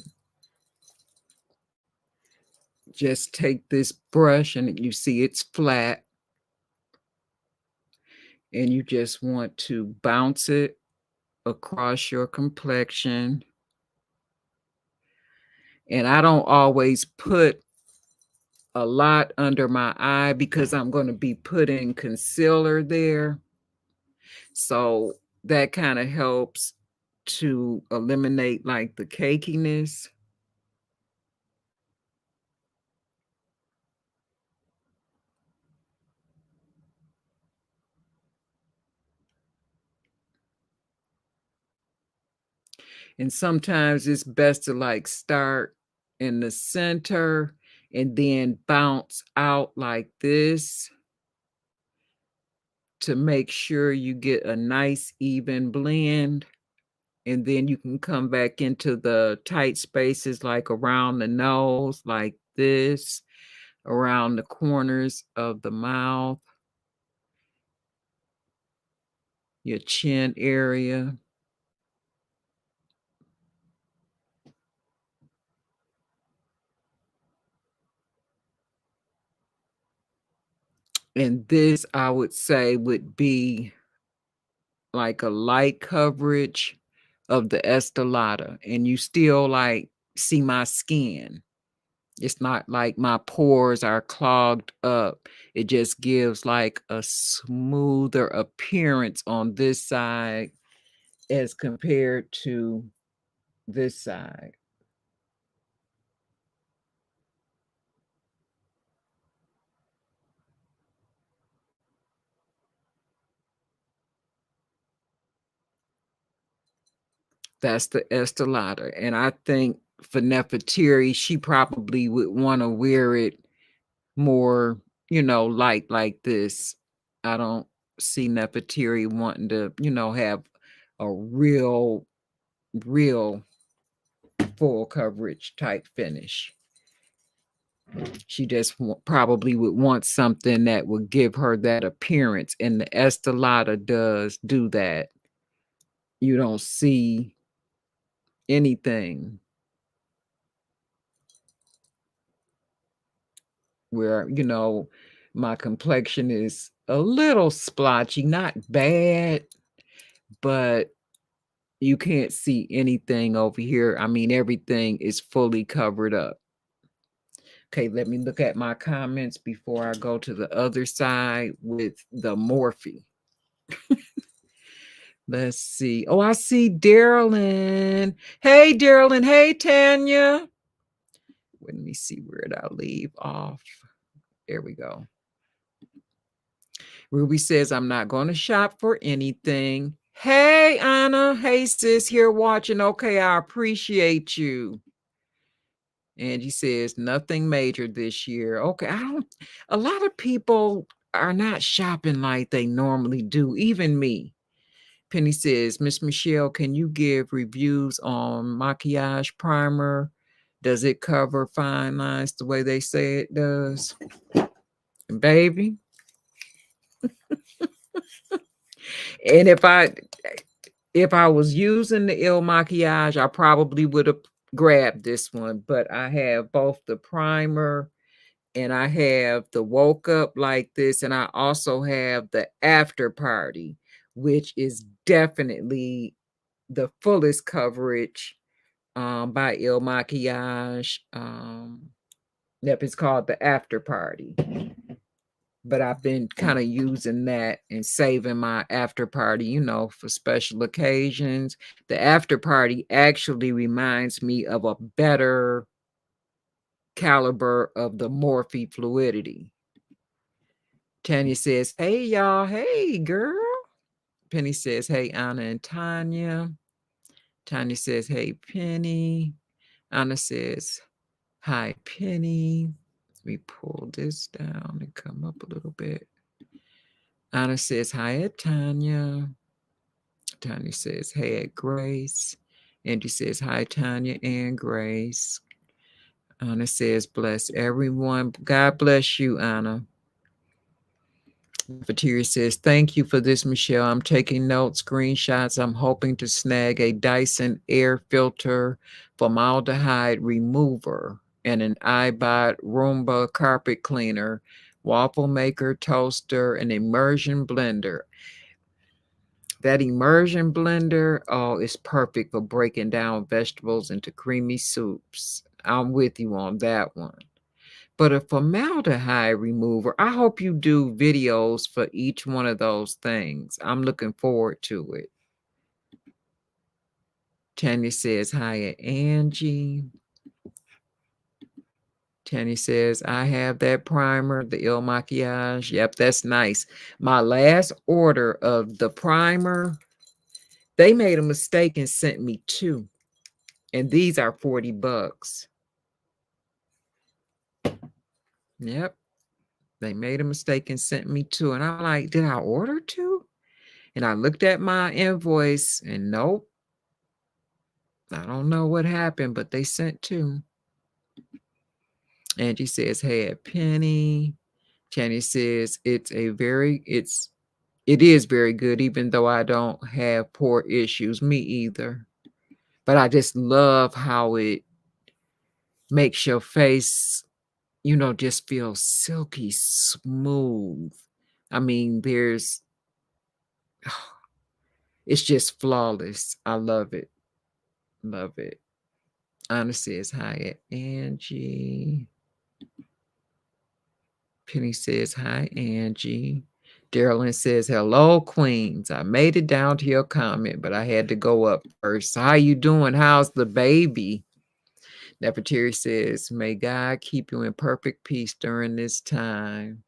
just take this brush, and you see it's flat, and you just want to bounce it across your complexion. And I don't always put a lot under my eye because I'm going to be putting concealer there. So that kind of helps to eliminate like the cakiness. And sometimes it's best to like start in the center and then bounce out like this to make sure you get a nice even blend. And then you can come back into the tight spaces like around the nose, like this, around the corners of the mouth, your chin area. And this, I would say, would be like a light coverage of the Estee Lauder, and you still like see my skin. It's not like my pores are clogged up. It just gives like a smoother appearance on this side as compared to this side. That's the Estee Lauder. And I think for Nefertiti, she probably would want to wear it more, light like this. I don't see Nefertiti wanting to, have a real full coverage type finish. She just probably would want something that would give her that appearance. And the Estee Lauder does do that. You don't see anything where, my complexion is a little splotchy, not bad, but you can't see anything over here. I mean, everything is fully covered up. Okay, let me look at my comments before I go to the other side with the Morphe. Let's see. Oh, I see Darylyn. Hey, Darylyn. Hey, Tanya. Let me see where did I leave off. There we go. Ruby says, I'm not going to shop for anything. Hey, Anna. Hey, sis, here watching. Okay, I appreciate you. Angie says, nothing major this year. Okay, a lot of people are not shopping like they normally do, even me. Penny says, Miss Michelle, can you give reviews on maquillage primer? Does it cover fine lines the way they say it does? Baby. And if I was using the Il Makiage, I probably would have grabbed this one, but I have both the primer and I have the Woke Up Like This, and I also have the After Party, which is definitely the fullest coverage by Il Makiage. Yep, it's called the After Party. But I've been kind of using that and saving my After Party, for special occasions. The After Party actually reminds me of a better caliber of the Morphe Fluidity. Tanya says, hey, y'all. Hey, girl. Penny says, hey, Anna and Tanya. Tanya says, hey, Penny. Anna says, hi, Penny. Let me pull this down and come up a little bit. Anna says, hi, at Tanya. Tanya says, hey, at Grace. Angie says, hi, Tanya and Grace. Anna says, bless everyone. God bless you, Anna. Fatir says, thank you for this, Michelle. I'm taking notes, screenshots. I'm hoping to snag a Dyson air filter, formaldehyde remover, and an iBot Roomba carpet cleaner, waffle maker, toaster, an immersion blender. That immersion blender, oh, is perfect for breaking down vegetables into creamy soups. I'm with you on that one. But a formaldehyde remover, I hope you do videos for each one of those things. I'm looking forward to it. Tanya says, hi, Angie. Tanya says, I have that primer, the Il Makiage. Yep, that's nice. My last order of the primer, they made a mistake and sent me two. And these are $40. Yep. They made a mistake and sent me two. And I'm like, did I order two? And I looked at my invoice and nope. I don't know what happened, but they sent two. Angie says, hey, at Penny. Channy says it is very good, even though I don't have pore issues. Me either. But I just love how it makes your face, just feel silky smooth. I mean, it's just flawless. I love it. Love it. Anna says hi at Angie. Penny says hi, Angie. Darylyn says, hello, Queens. I made it down to your comment, but I had to go up first. How you doing? How's the baby? Nefertari says, may God keep you in perfect peace during this time.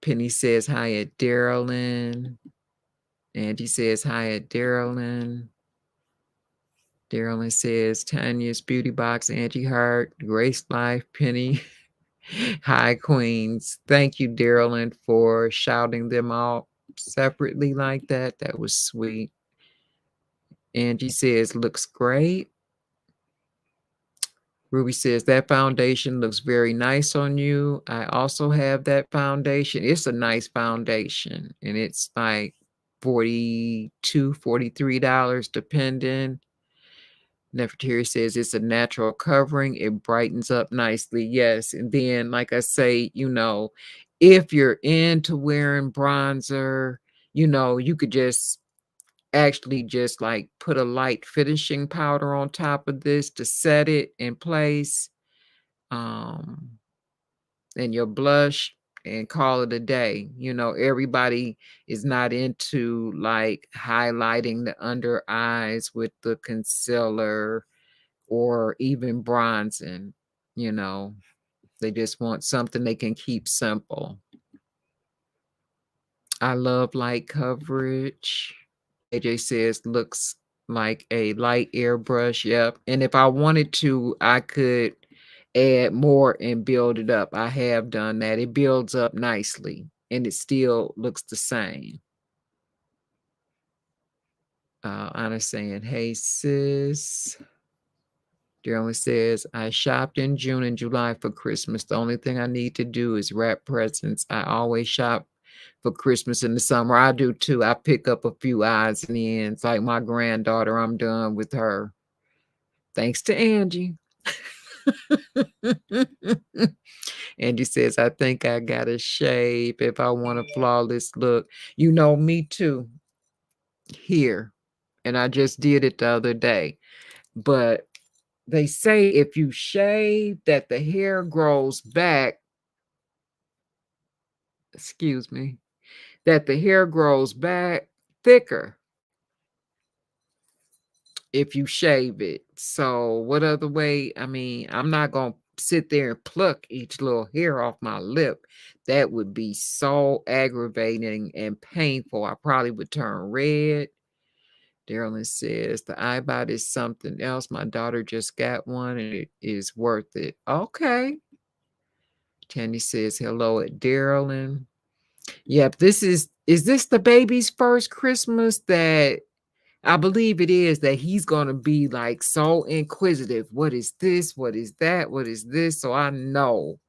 Penny says hi at Darylyn. Angie says hi at Darylyn. Darylyn says Tanya's Beauty Box, Angie Hart, Grace Life, Penny. Hi, Queens. Thank you, Darylyn, for shouting them out separately like that. That was sweet. Angie says, looks great. Ruby says, that foundation looks very nice on you. I also have that foundation. It's a nice foundation, and it's like $42, $43 depending. Nefertari says it's a natural covering. It brightens up nicely. Yes. And then, like I say, if you're into wearing bronzer, you could just actually just like put a light finishing powder on top of this to set it in place. And your blush and call it a day. Everybody is not into like highlighting the under eyes with the concealer or even bronzing. They just want something they can keep simple. I love light coverage. AJ says looks like a light airbrush. Yep. And if I wanted to, I could add more and build it up. I have done that. It builds up nicely and it still looks the same. Anna's saying, hey, sis. Darylyn says, I shopped in June and July for Christmas. The only thing I need to do is wrap presents. I always shop for Christmas in the summer. I do too. I pick up a few odds and ends. Like my granddaughter, I'm done with her. Thanks to Angie. Angie says, I think I got a shape if I want a flawless look. Me too. Here. And I just did it the other day. But they say if you shave that the hair grows back, that the hair grows back thicker if you shave it. So what other way? I mean, I'm not going to sit there and pluck each little hair off my lip. That would be so aggravating and painful. I probably would turn red. Darylyn says, the iBot is something else. My daughter just got one and it is worth it. Okay. Tanny says, hello at Darylyn. Yep, is this the baby's first Christmas? That I believe it is, that he's going to be like so inquisitive. What is this? What is that? What is this? So I know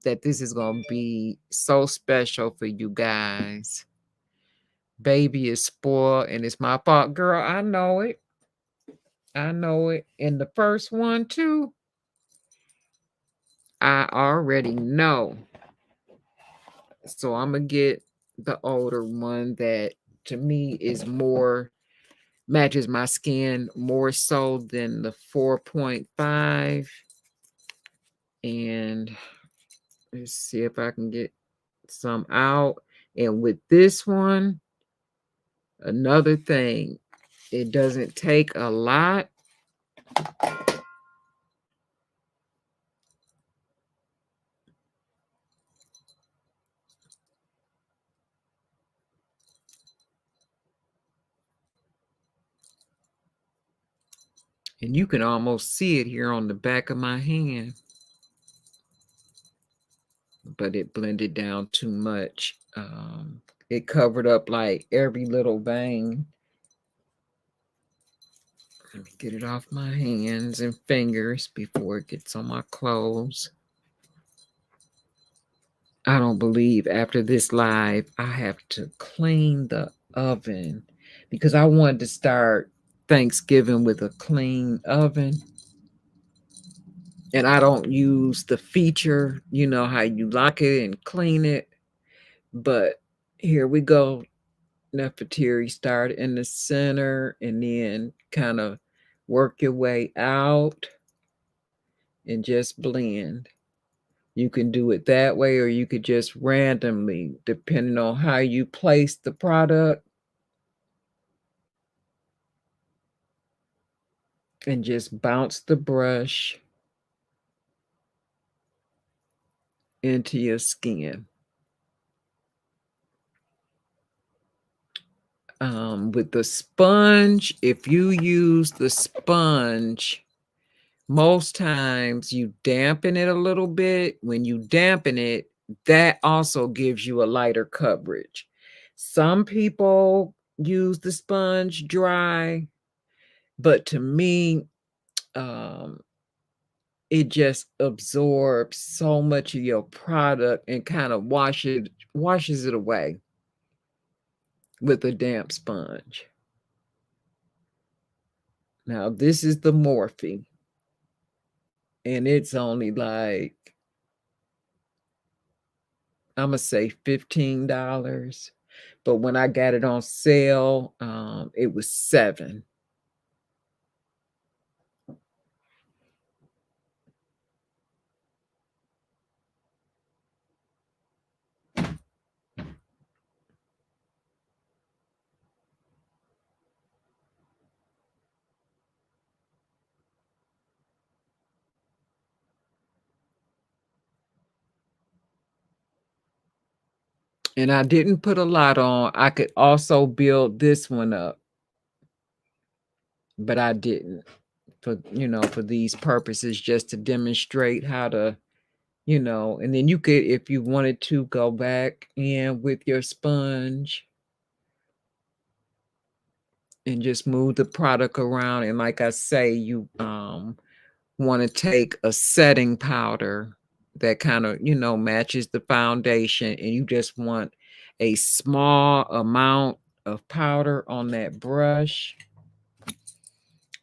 that this is going to be so special for you guys. Baby is spoiled and it's my fault. Girl, I know it. I know it. And the first one too, I already know. So I'm going to get the older one that to me is more, matches my skin more so than the 4.5. And let's see if I can get some out. And with this one, another thing, it doesn't take a lot. And you can almost see it here on the back of my hand. But it blended down too much. It covered up like every little vein. Let me get it off my hands and fingers before it gets on my clothes. I don't believe after this live, I have to clean the oven because I wanted to start Thanksgiving with a clean oven. And I don't use the feature, you know, how you lock it and clean it. But here we go. Nefertiti, start in the center and then kind of work your way out and just blend. You can do it that way, or you could just randomly, depending on how you place the product, and just bounce the brush into your skin. With the sponge, if you use the sponge, most times you dampen it a little bit. When you dampen it, that also gives you a lighter coverage. Some people use the sponge dry, but to me, it just absorbs so much of your product and kind of washes it away with a damp sponge. Now, this is the Morphe, and it's only like, I'm gonna say $15. But when I got it on sale, it was $7. And I didn't put a lot on. I could also build this one up, but I didn't for these purposes, just to demonstrate how to, and then you could, if you wanted to, go back in with your sponge and just move the product around. And like I say, you want to take a setting powder that kind of, matches the foundation, and you just want a small amount of powder on that brush.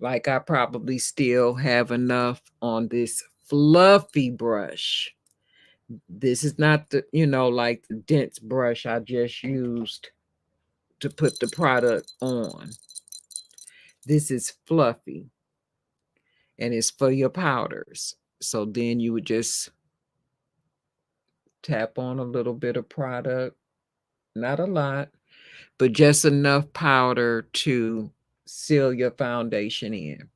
Like I probably still have enough on this fluffy brush. This is not the, like the dense brush I just used to put the product on. This is fluffy, and it's for your powders. So then you would just tap on a little bit of product, not a lot, but just enough powder to seal your foundation in.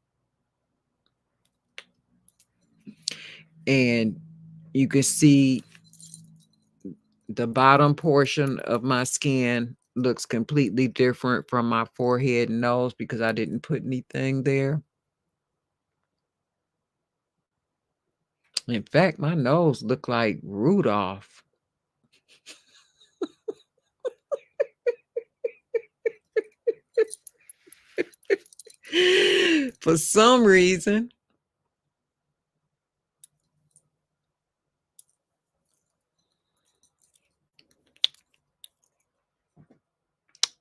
And you can see the bottom portion of my skin looks completely different from my forehead and nose because I didn't put anything there. In fact, my nose looked like Rudolph. For some reason.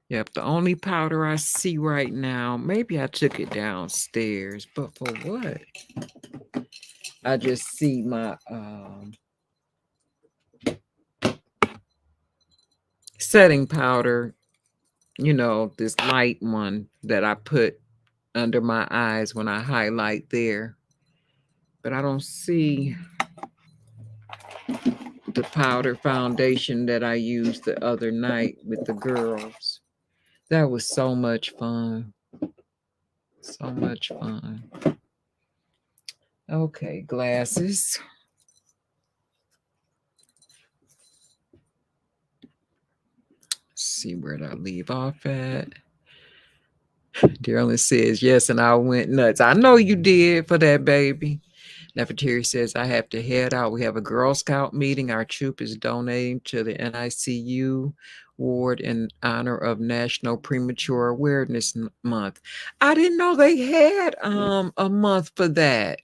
Yep, the only powder I see right now, maybe I took it downstairs, but for what? I just see my setting powder, this light one that I put under my eyes when I highlight there. But I don't see the powder foundation that I used the other night with the girls. That was so much fun. So much fun. Okay, glasses. Let's see where did I leave off at. Darylyn says, yes, and I went nuts. I know you did for that baby. Nefertari says, I have to head out. We have a Girl Scout meeting. Our troop is donating to the NICU ward in honor of National Premature Awareness Month. I didn't know they had a month for that.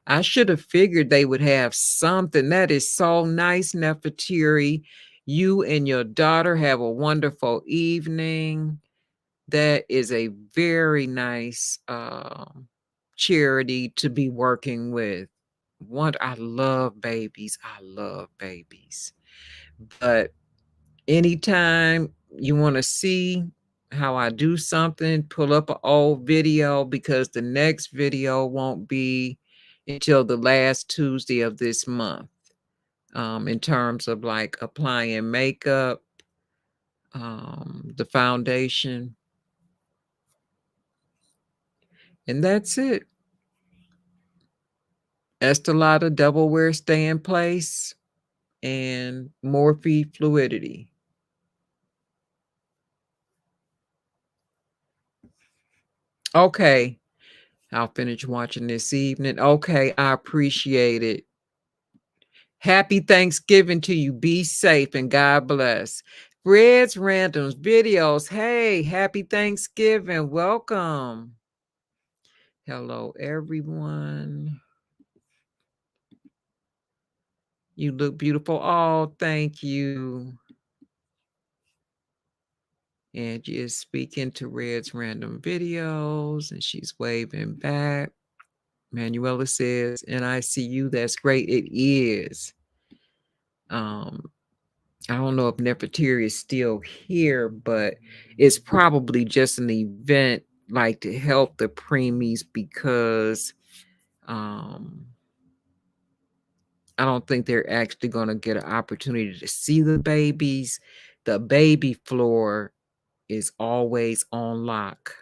I should have figured they would have something. That is so nice, Nefertari. You and your daughter have a wonderful evening. That is a very nice charity to be working with. I love babies. I love babies. But anytime you want to see how I do something, pull up an old video, because the next video won't be until the last Tuesday of this month, in terms of like applying makeup, the foundation. And that's it. Estee Lauder Double Wear Stay in Place and Morphe Fluidity. Okay. I'll finish watching this evening. Okay, I appreciate it. Happy Thanksgiving to you. Be safe and God bless. Fred's Randoms Videos. Hey, happy Thanksgiving. Welcome. Hello, everyone. You look beautiful. Oh, thank you. Angie is speaking to Red's Random Videos, and she's waving back. Manuela says, NICU, that's great. It is. I don't know if Nefertari is still here, but it's probably just an event like to help the preemies, because I don't think they're actually going to get an opportunity to see the babies. The baby floor is always on lock.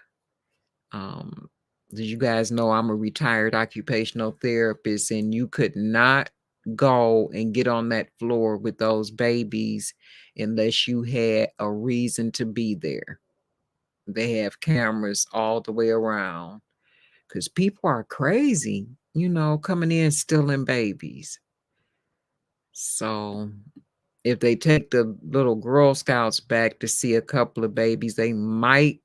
As you guys know, I'm a retired occupational therapist, and you could not go and get on that floor with those babies unless you had a reason to be there. They have cameras all the way around, because people are crazy, coming in stealing babies. So if they take the little Girl Scouts back to see a couple of babies, they might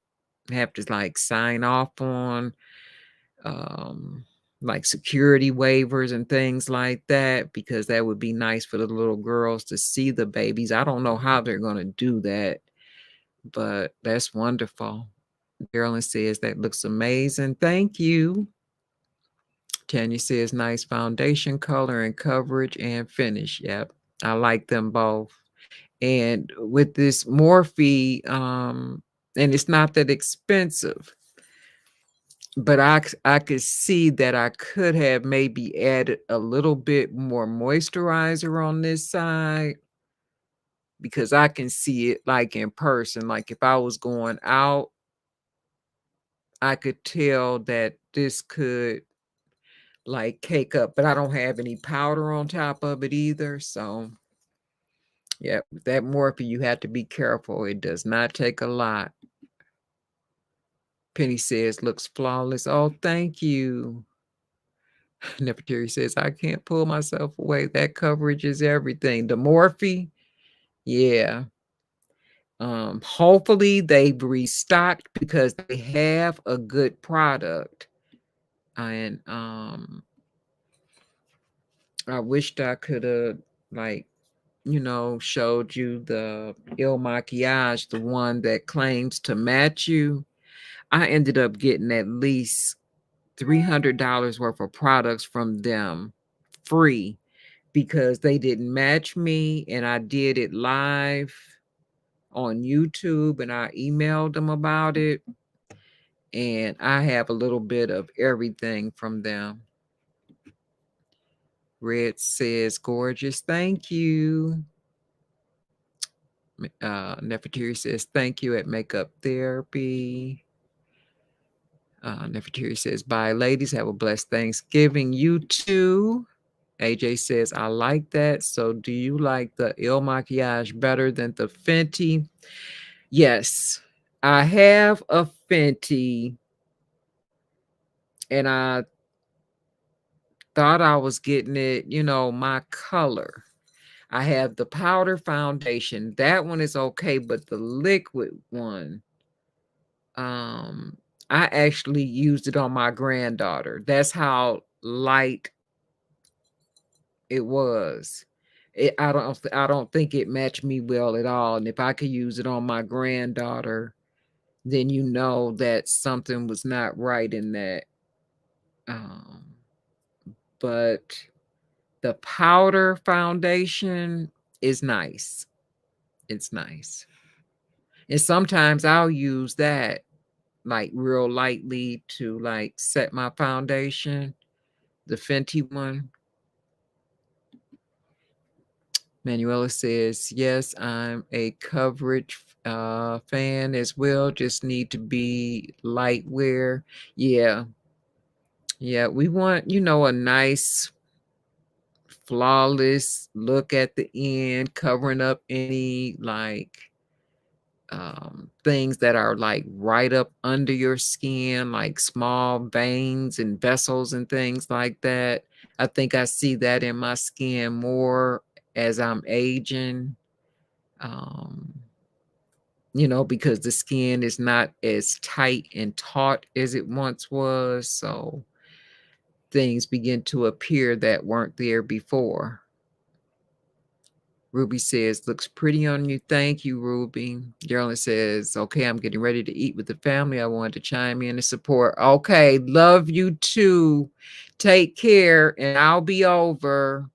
have to like sign off on like security waivers and things like that, because that would be nice for the little girls to see the babies. I don't know how they're going to do that, but that's wonderful. Carolyn says that looks amazing. Thank you. Tanya says nice foundation color and coverage and finish. Yep, I like them both. And with this Morphe, and it's not that expensive, but I could see that I could have maybe added a little bit more moisturizer on this side, because I can see it like in person. Like if I was going out, I could tell that this could like cake up, but I don't have any powder on top of it either. So yeah, with that Morphe, you have to be careful. It does not take a lot. Penny says, looks flawless. Oh, thank you. Nefertari says, I can't pull myself away. That coverage is everything. The Morphe, yeah. Hopefully they've restocked, because they have a good product. And I wished I could have showed you the Il Makiage, the one that claims to match you. I ended up getting at least $300 worth of products from them free, because they didn't match me, and I did it live on YouTube, and I emailed them about it, and I have a little bit of everything from them. Red says, gorgeous. Thank you. Nefertari says, thank you at Makeup Therapy. Nefertari says, bye, ladies. Have a blessed Thanksgiving. You too. AJ says, I like that. So do you like the Il Makiage better than the Fenty? Yes, I have a Fenty, and I thought I was getting it, you know, my color. I have the powder foundation. That one is okay, but the liquid one, I actually used it on my granddaughter. That's how light it was. I don't think it matched me well at all. And if I could use it on my granddaughter, then you know that something was not right in that. But the powder foundation is nice. It's nice. And sometimes I'll use that like real lightly to like set my foundation, the Fenty one. Manuela says, yes, I'm a coverage fan as well. Just need to be light wear. Yeah. Yeah. We want, you know, a nice, flawless look at the end, covering up any like things that are like right up under your skin, like small veins and vessels and things like that. I think I see that in my skin more as I'm aging, you know, because the skin is not as tight and taut as it once was. So things begin to appear that weren't there before. Ruby says, looks pretty on you. Thank you, Ruby. Geraldine says, okay, I'm getting ready to eat with the family. I wanted to chime in and support. Okay, love you too. Take care, and I'll be over.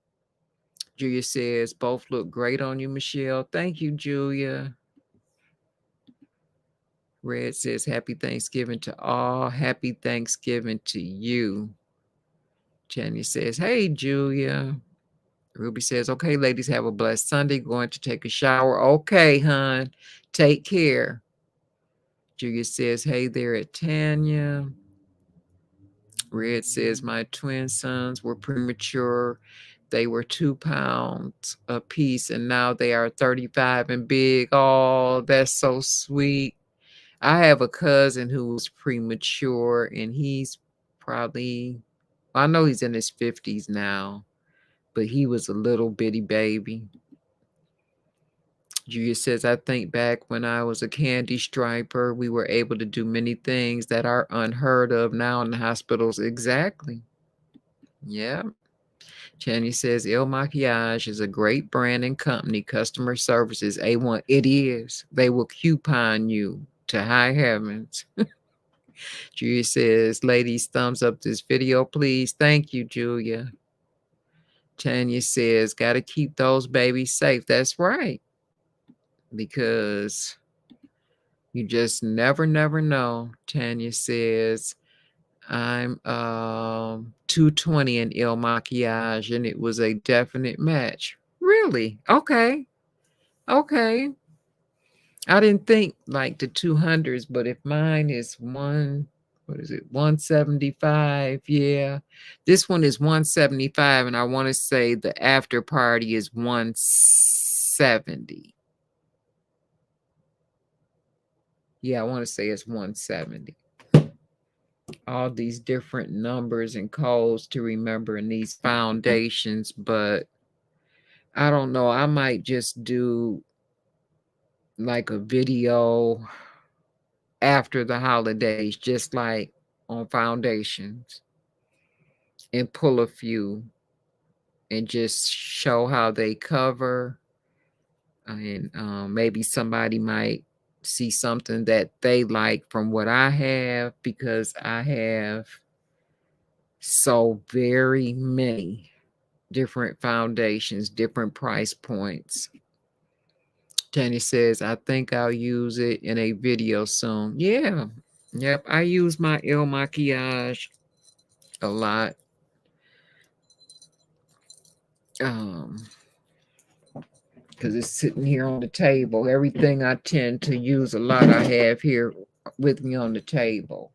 Julia says, both look great on you, Michelle. Thank you, Julia. Red says, happy Thanksgiving to all. Happy Thanksgiving to you. Jenny says, hey, Julia. Ruby says, okay, ladies, have a blessed Sunday. Going to take a shower. Okay, hon. Take care. Julia says, hey there at Tanya. Red says, my twin sons were premature. They were 2 pounds apiece, and now they are 35 and big. Oh, that's so sweet. I have a cousin who was premature, and he's probably, I know he's in his 50s now, but he was a little bitty baby. Julia says, I think back when I was a candy striper, we were able to do many things that are unheard of now in the hospitals. Exactly. Yeah. Channy says, Il Makiage is a great brand and company. Customer service is A1. It is. They will coupon you to high heavens. Julia says, ladies, thumbs up this video, please. Thank you, Julia. Tanya says, got to keep those babies safe. That's right. Because you just never know. Tanya says, I'm 220 in Il Makiage, and it was a definite match. Really? Okay. Okay. I didn't think like the 200s, but if mine is 175? Yeah. This one is 175, and I want to say the after party is 170. Yeah, I want to say it's 170. All these different numbers and codes to remember in these foundations, but I don't know. I might just do like a video after the holidays, just like on foundations, and pull a few and just show how they cover. And maybe somebody might see something that they like from what I have, because I have so very many different foundations, different price points. Jenny says, I think I'll use it in a video soon. Yeah. Yep. I use my Il Makiage a lot. Because it's sitting here on the table. Everything I tend to use a lot, I have here with me on the table.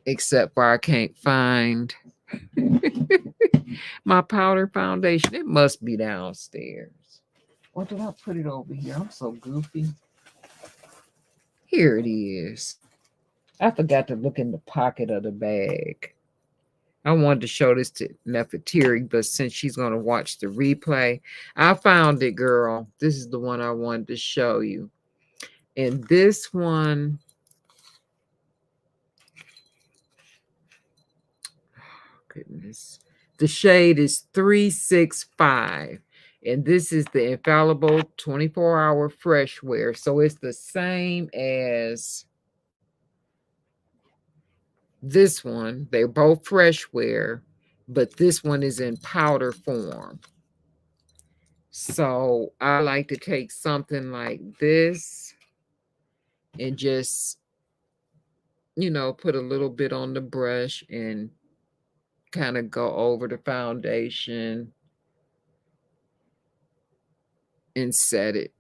Except for I can't find my powder foundation. It must be downstairs. Or did I put it over here? I'm so goofy. Here it is. I forgot to look in the pocket of the bag. I wanted to show this to Nefertiri, but since she's going to watch the replay, I found it, girl. This is the one I wanted to show you. And this one, goodness, the shade is 365. And this is the Infallible 24-hour fresh wear. So it's the same as this one. They're both fresh wear, but this one is in powder form. So I like to take something like this and just, you know, put a little bit on the brush and kind of go over the foundation and set it.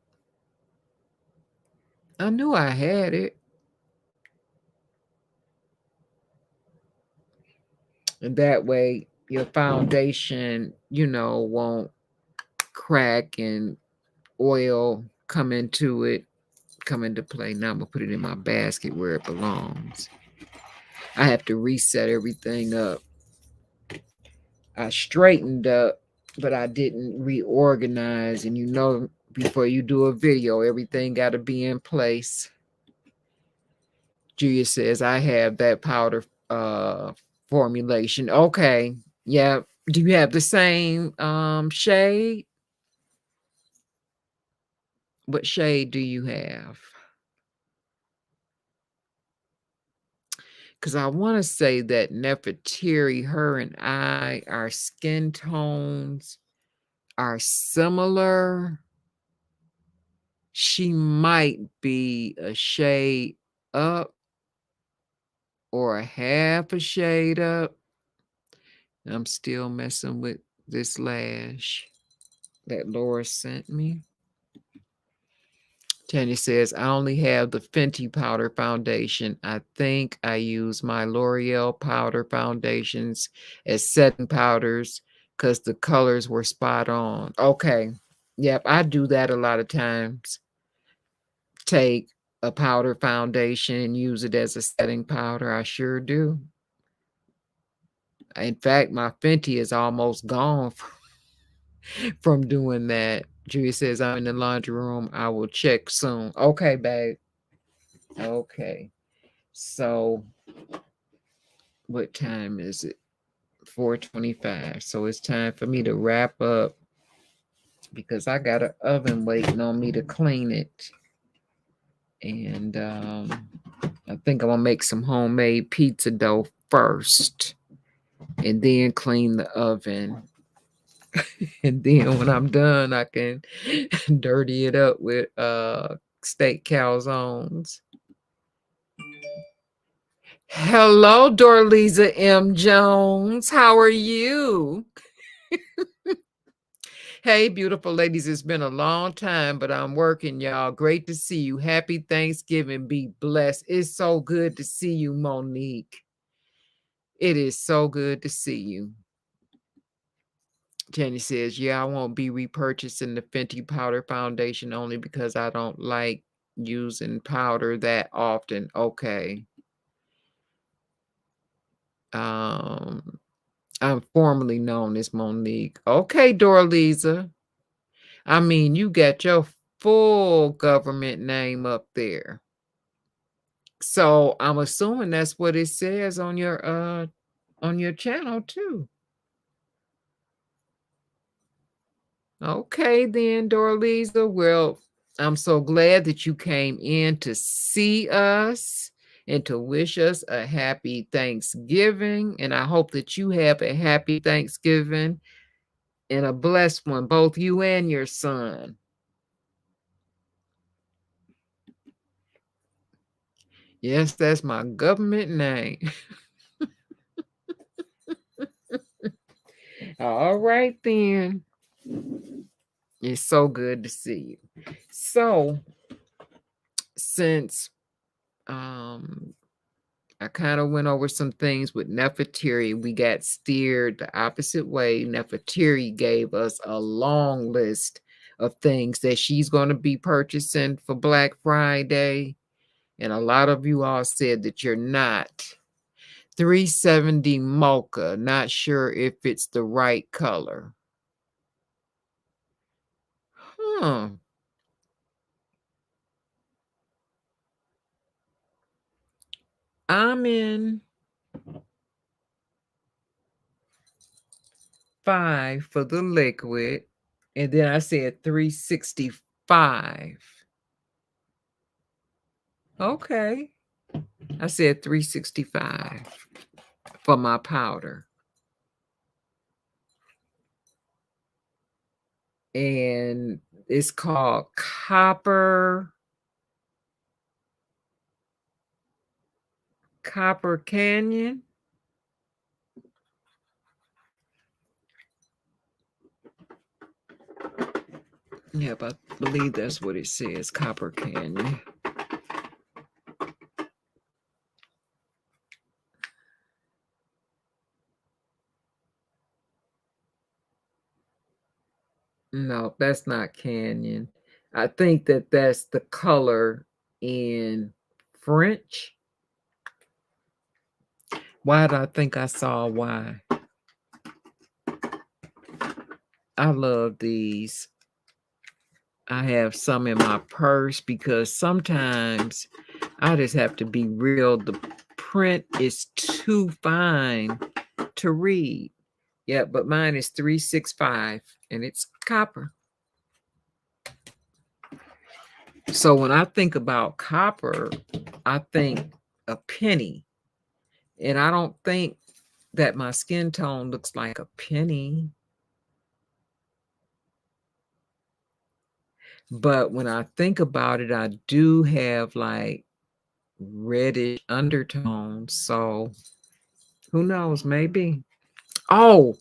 I knew I had it. And that way your foundation, you know, won't crack and oil come into play. Now I'm gonna put it in my basket where it belongs. I have to reset everything up. I straightened up, but I didn't reorganize. And you know, before you do a video, everything got to be in place. Julia says, I have that powder formulation. Okay. Yeah. Do you have the same shade? What shade do you have? Because I want to say that Nefertiri, her and I, our skin tones are similar. She might be a shade up or a half a shade up. I'm still messing with this lash that Laura sent me. Tanya says, I only have the Fenty powder foundation. I think I use my L'Oreal powder foundations as setting powders because the colors were spot on. Okay. Yep, I do that a lot of times. Take a powder foundation and use it as a setting powder. I sure do. In fact, my Fenty is almost gone from doing that. Julia says, I'm in the laundry room. I will check soon. Okay, babe. Okay. So what time is it? 4:25. So it's time for me to wrap up because I got an oven waiting on me to clean it. And I think I'm going to make some homemade pizza dough first and then clean the oven. And then when I'm done, I can dirty it up with steak calzones. Hello, Dorliza M. Jones. How are you? Hey, beautiful ladies. It's been a long time, but I'm working, y'all. Great to see you. Happy Thanksgiving. Be blessed. It's so good to see you, Monique. It is so good to see you. Jenny says, yeah, I won't be repurchasing the Fenty powder foundation only because I don't like using powder that often. Okay. I'm formerly known as Monique. Okay, Dorliza. I mean, you got your full government name up there. So I'm assuming that's what it says on your channel too. Okay, then, Dorliza. Well, I'm so glad that you came in to see us and to wish us a happy Thanksgiving. And I hope that you have a happy Thanksgiving and a blessed one, both you and your son. Yes, that's my government name. All right, then. It's so good to see you. So, since I kind of went over some things with Nefertiri, we got steered the opposite way. Nefertiri gave us a long list of things that she's going to be purchasing for Black Friday. And a lot of you all said that you're not. 370 mocha. Not sure if it's the right color. I'm in 5 for the liquid. And then I said 365. Okay. I said 365 for my powder. And it's called Copper Canyon. Yep, I believe that's what it says, Copper Canyon. No, that's not Canyon. I think that that's the color in French. Why do I think I saw why? I love these. I have some in my purse because sometimes I just have to be real. The print is too fine to read. Yeah, but mine is 365 and it's copper. So when I think about copper, I think a penny. And I don't think that my skin tone looks like a penny. But when I think about it, I do have like reddish undertones. So who knows? Maybe. Oh,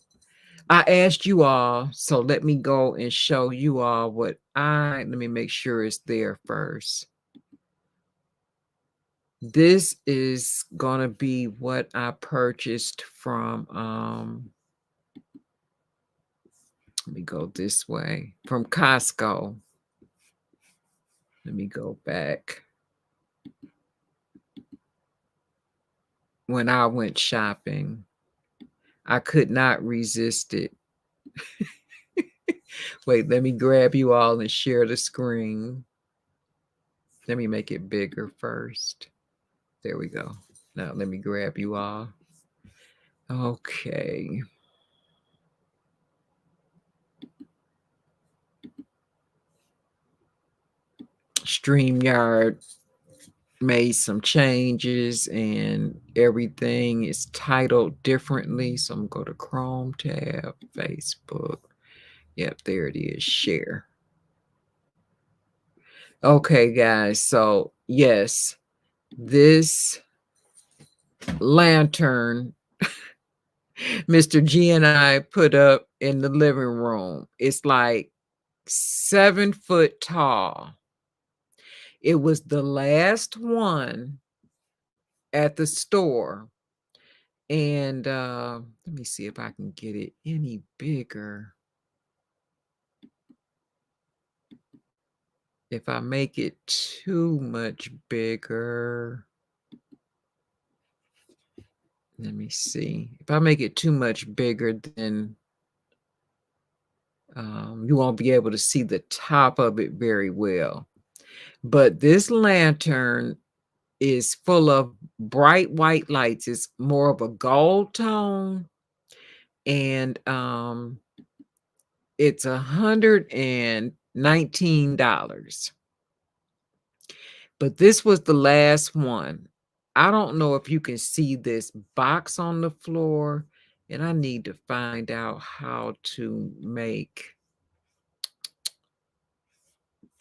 I asked you all. So let me go and show you all what let me make sure it's there first. This is going to be what I purchased from, let me go this way, from Costco. Let me go back. When I went shopping, I could not resist it. Wait, let me grab you all and share the screen. Let me make it bigger first. There we go. Now let me grab you all. Okay. StreamYard made some changes and everything is titled differently. So I'm going to go to Chrome tab, Facebook. Yep, there it is, share. Okay, guys. So yes, this lantern Mr. G and I put up in the living room. It's like 7 foot tall. It was the last one at the store. And let me see if I can get it any bigger. If I make it too much bigger, let me see. If I make it too much bigger, then you won't be able to see the top of it very well. But this lantern is full of bright white lights. It's more of a gold tone. And it's $119. But this was the last one. I don't know if you can see this box on the floor, and I need to find out how to make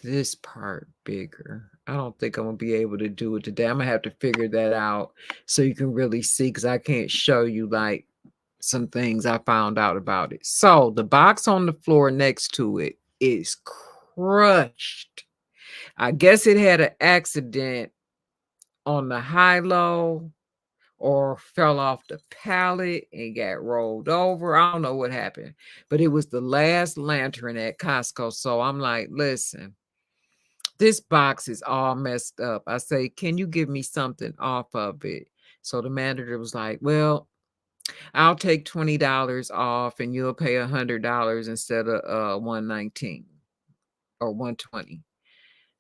this part bigger. I don't think I'm gonna be able to do it today. I'm gonna have to figure that out so you can really see, because I can't show you like some things I found out about it. So the box on the floor next to it is crushed. I guess it had an accident on the high-low or fell off the pallet and got rolled over. I don't know what happened, but it was the last lantern at Costco. So I'm like, listen, This box is all messed up. I say, can you give me something off of it? So the manager was like, well, I'll take $20 off and you'll pay $100 instead of 119 or 120.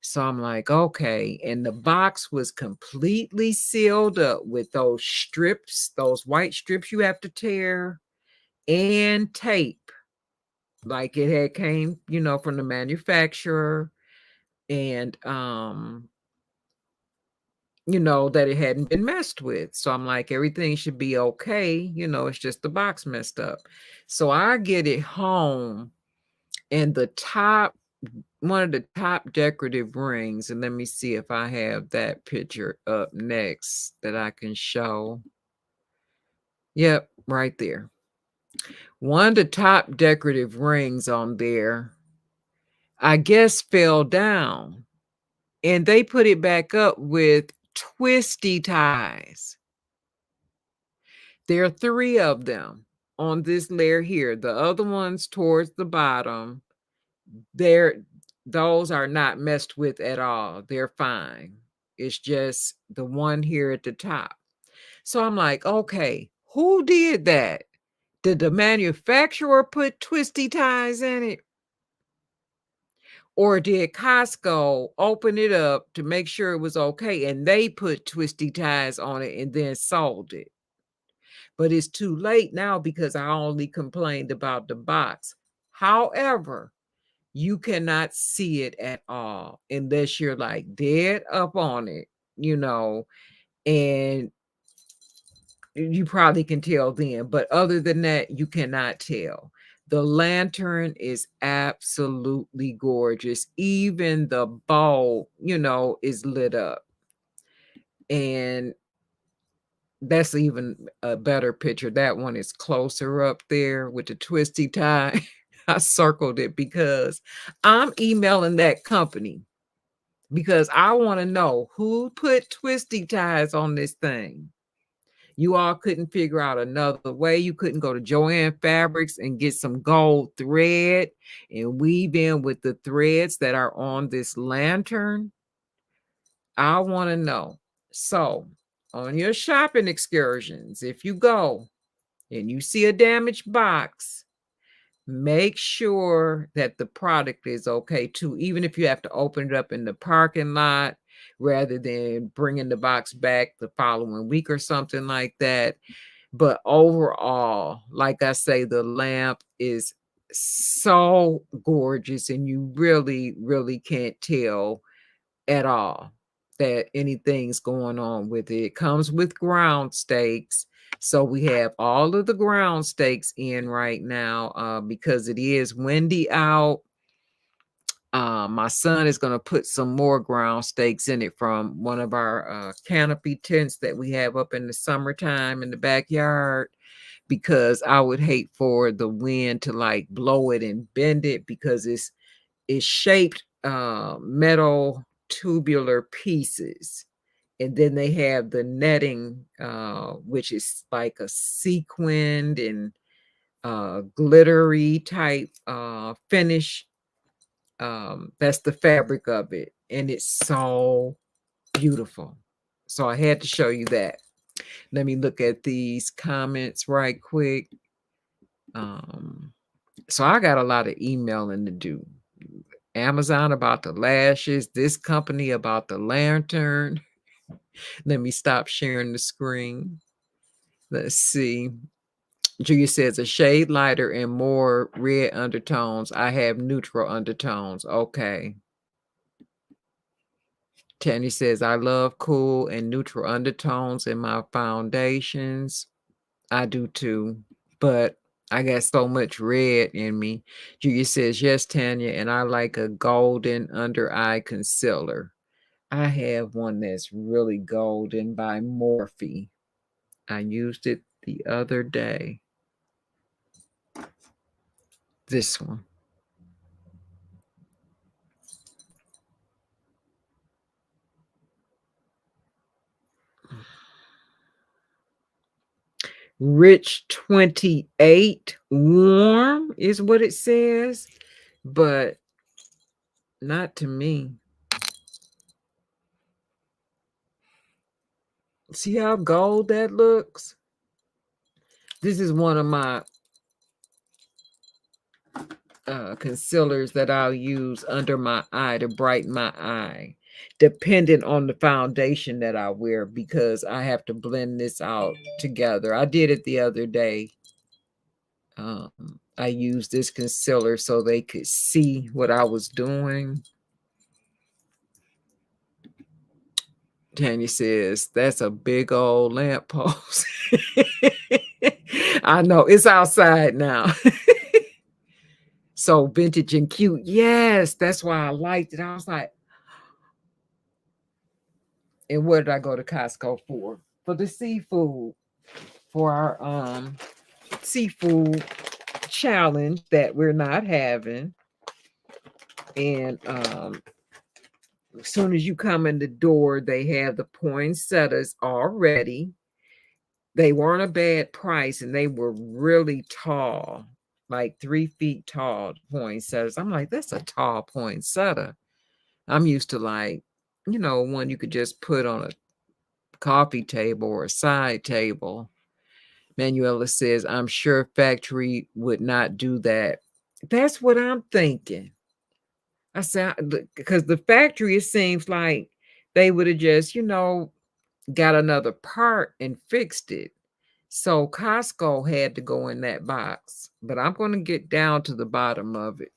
So I'm like, okay. And the box was completely sealed up with those strips, those white strips you have to tear, and tape. Like it had came, from the manufacturer, and that it hadn't been messed with. So I'm like, everything should be okay. It's just the box messed up. So I get it home, and one of the top decorative rings, and let me see if I have that picture up next that I can show. Yep, right there. One of the top decorative rings on there, I guess, fell down, and they put it back up with twisty ties. There are 3 of them on this layer here. The other ones towards the bottom, those are not messed with at all. They're fine. It's just the one here at the top. So I'm like, okay, who did that? Did the manufacturer put twisty ties in it? Or did Costco open it up to make sure it was okay and they put twisty ties on it and then sold it? But it's too late now because I only complained about the box. However, you cannot see it at all unless you're like dead up on it, and you probably can tell then. But other than that, you cannot tell. The lantern is absolutely gorgeous. Even the bulb, is lit up. And that's even a better picture. That one is closer up there with the twisty tie. I circled it because I'm emailing that company because I want to know who put twisty ties on this thing. You all couldn't figure out another way. You couldn't go to Joann Fabrics and get some gold thread and weave in with the threads that are on this lantern. I want to know. So, on your shopping excursions, if you go and you see a damaged box, make sure that the product is okay too, even if you have to open it up in the parking lot rather than bringing the box back the following week or something like that. But overall, like I say, the lamp is so gorgeous, and you really, really can't tell at all that anything's going on with it. It comes with ground stakes. So we have all of the ground stakes in right now because it is windy out. My son is going to put some more ground stakes in it from one of our canopy tents that we have up in the summertime in the backyard, because I would hate for the wind to like blow it and bend it, because it's shaped metal tubular pieces. And then they have the netting, which is like a sequined and glittery type finish. That's the fabric of it, and it's so beautiful. So I had to show you that. Let me look at these comments right quick. So I got a lot of emailing to do. Amazon about the lashes, this company about the lantern. Let me stop sharing the screen. Let's see. Julia says a shade lighter and more red undertones. I have neutral undertones. Okay. Tanny says, I love cool and neutral undertones in my foundations. I do too, but I got so much red in me. Julia says, yes, Tanya, and I like a golden under eye concealer. I have one that's really golden by Morphe. I used it the other day. This one. Rich 28 warm is what it says, but not to me. See how gold that looks? This is one of my concealers that I'll use under my eye to brighten my eye, depending on the foundation that I wear, because I have to blend this out together. I did it the other day. I used this concealer so they could see what I was doing. Tanya says, that's a big old lamppost. I know, it's outside now. So vintage and cute. Yes, that's why I liked it. I was like, and what did I go to Costco for? For the seafood. For our seafood challenge that we're not having. And as soon as you come in the door, they have the poinsettias already. They weren't a bad price, and they were really tall, like 3 feet tall poinsettias. I'm like, that's a tall poinsettia. I'm used to, like, one you could just put on a coffee table or a side table. Manuela says, I'm sure factory would not do that. That's what I'm thinking. I said, because the factory, it seems like they would have just, got another part and fixed it. So Costco had to go in that box, but I'm going to get down to the bottom of it.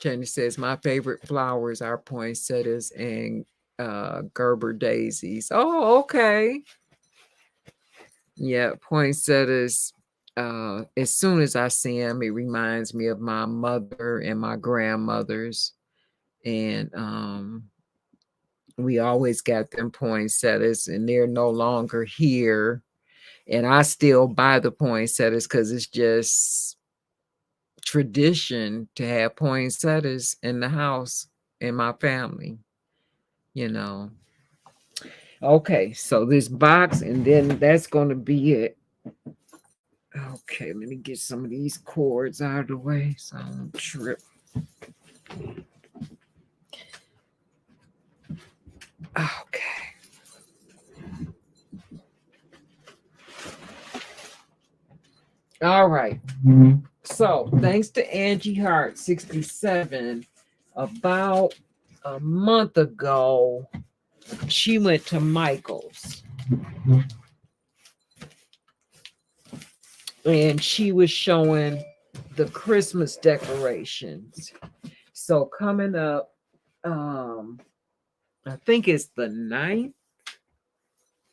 Jenny says, my favorite flowers are poinsettias and Gerber daisies. Oh, okay. Yeah, poinsettias. As soon as I see them, it reminds me of my mother and my grandmothers. And we always got them poinsettias, and they're no longer here. And I still buy the poinsettias because it's just tradition to have poinsettias in the house in my family, Okay, so this box, and then that's going to be it. Okay, let me get some of these cords out of the way so I don't trip. Okay. All right. So thanks to Angie Hart 67, about a month ago, she went to Michael's. And she was showing the Christmas decorations. So coming up, I think it's the 9th.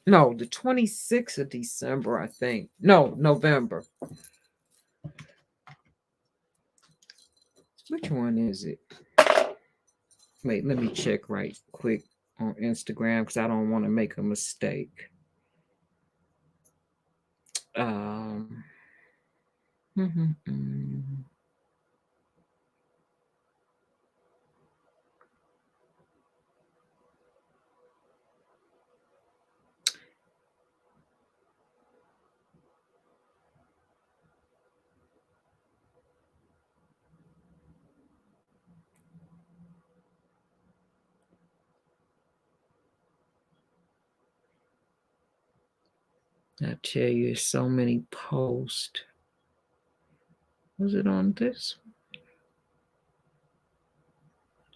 No, the 26th of December, I think. No, November. Which one is it? Wait, let me check right quick on Instagram because I don't want to make a mistake. I tell you, so many posts. Was it on this?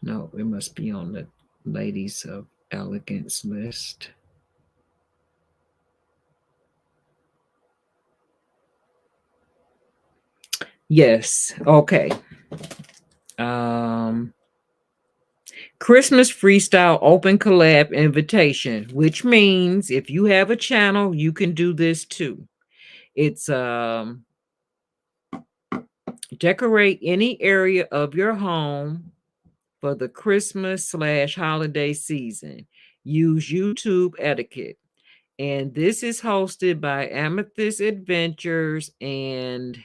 No, it must be on the Ladies of Elegance list. Yes. Okay. Christmas freestyle open collab invitation, which means if you have a channel, you can do this too. It's decorate any area of your home for the Christmas/holiday season. Use YouTube etiquette. And this is hosted by Amethyst Adventures and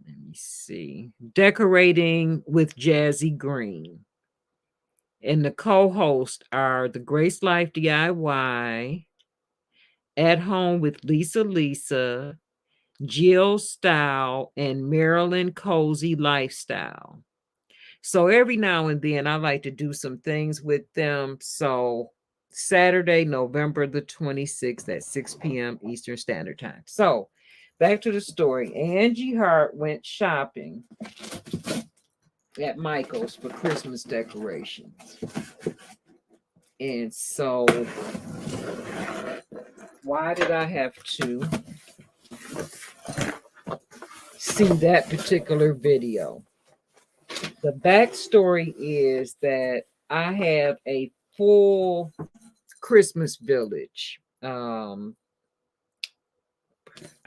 let me see, Decorating with Jazzy Green. And the co-hosts are the Grace Life DIY, At Home with Lisa, Jill Style, and Maryland Cozy Lifestyle. So every now and then I like to do some things with them. So Saturday, November the 26th at 6 p.m. Eastern Standard Time. So back to the story. Angie Hart went shopping at Michael's for Christmas decorations. And so why did I have to see that particular video? The backstory is that I have a full Christmas village. I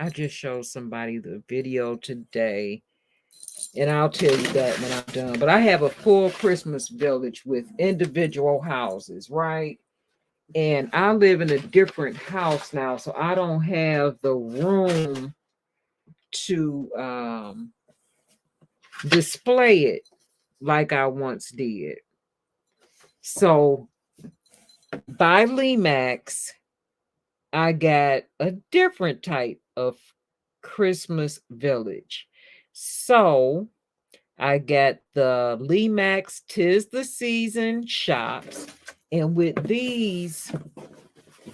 just showed somebody the video today, and I'll tell you that when I'm done. But I have a full Christmas village with individual houses, right? And I live in a different house now, so I don't have the room to display it like I once did. So by Lemax, I got a different type of Christmas village. So I got the Lemax 'Tis the Season shops. And with these,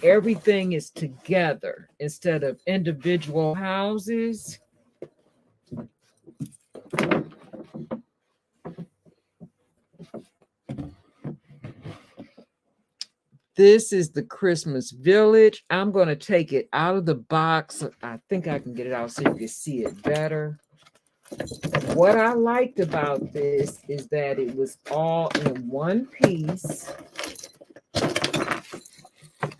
everything is together instead of individual houses. This is the Christmas village. I'm going to take it out of the box. I think I can get it out so you can see it better. What I liked about this is that it was all in one piece.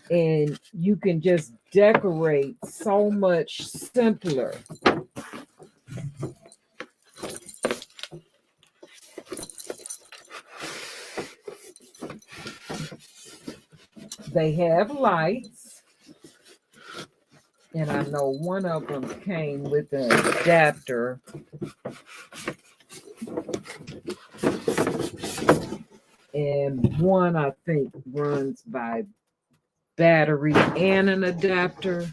And you can just decorate so much simpler. They have lights, and I know one of them came with an adapter. And one, I think, runs by battery and an adapter.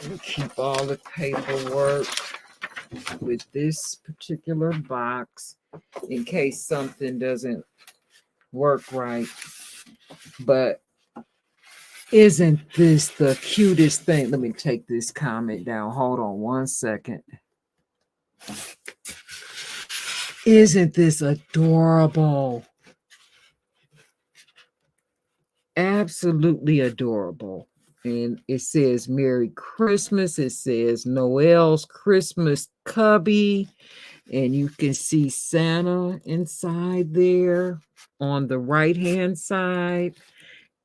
We'll keep all the paperwork with this particular box in case something doesn't work right. But isn't this the cutest thing? Let me take this comment down. Hold on one second. Isn't this adorable? Absolutely adorable. And it says Merry Christmas. It says Noel's Christmas Cubby. And you can see Santa inside there on the right-hand side.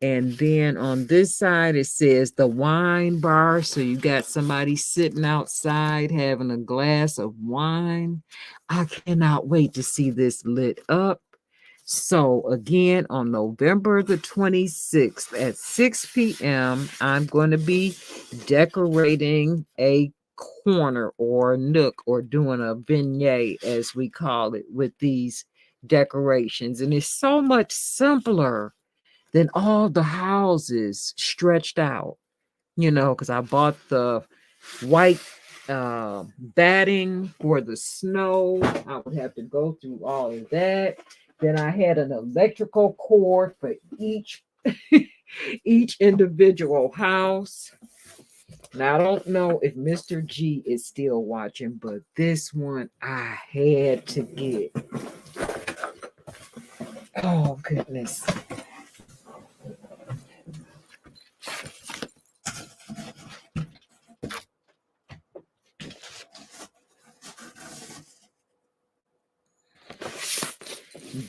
And then on this side, it says the wine bar. So you got somebody sitting outside having a glass of wine. I cannot wait to see this lit up. So again, on November the 26th at 6 p.m., I'm going to be decorating a corner or nook or doing a vignette, as we call it, with these decorations. And it's so much simpler than all the houses stretched out, because I bought the white batting for the snow. I would have to go through all of that. Then I had an electrical cord for each individual house. Now, I don't know if Mr. G is still watching, but this one I had to get. Oh, goodness.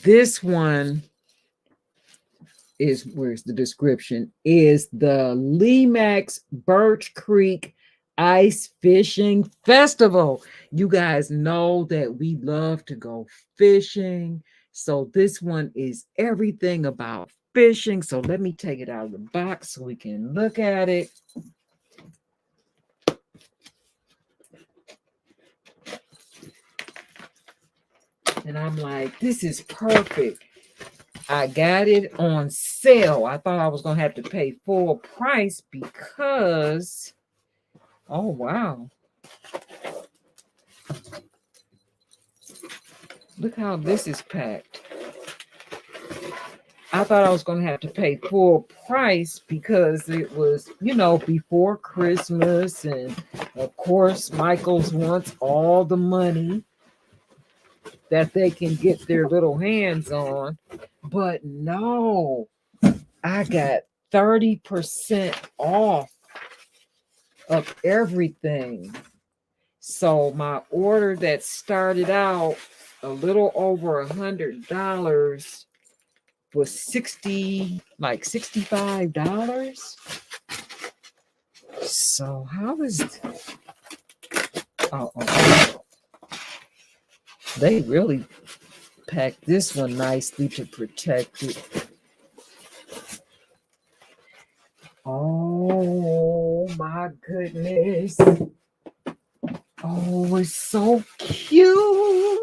This one is, where's the description, is the Lemax Birch Creek Ice Fishing Festival. You guys know that we love to go fishing. So this one is everything about fishing. So let me take it out of the box so we can look at it. And I'm like, this is perfect. I got it on sale. I thought I was going to have to pay full price because, oh, wow. Look how this is packed. I thought I was going to have to pay full price because it was, before Christmas. And of course, Michael's wants all the money that they can get their little hands on. But no, I got 30% off of everything. So my order that started out a little over $100 was $65. So how is oh, they really packed this one nicely to protect it. Oh my goodness. Oh, it's so cute.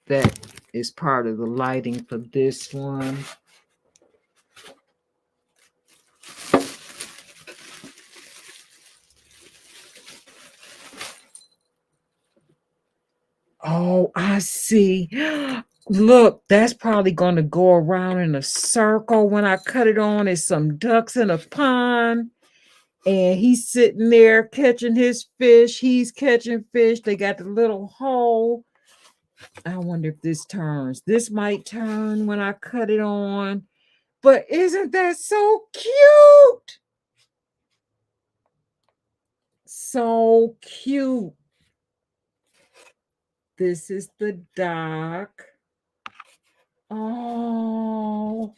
That is part of the lighting for this one. Oh, I see. Look, that's probably going to go around in a circle when I cut it on. It's some ducks in a pond. And he's sitting there catching his fish. He's catching fish. They got the little hole. I wonder if this turns. This might turn when I cut it on. But isn't that so cute? So cute. This is the dock. Oh.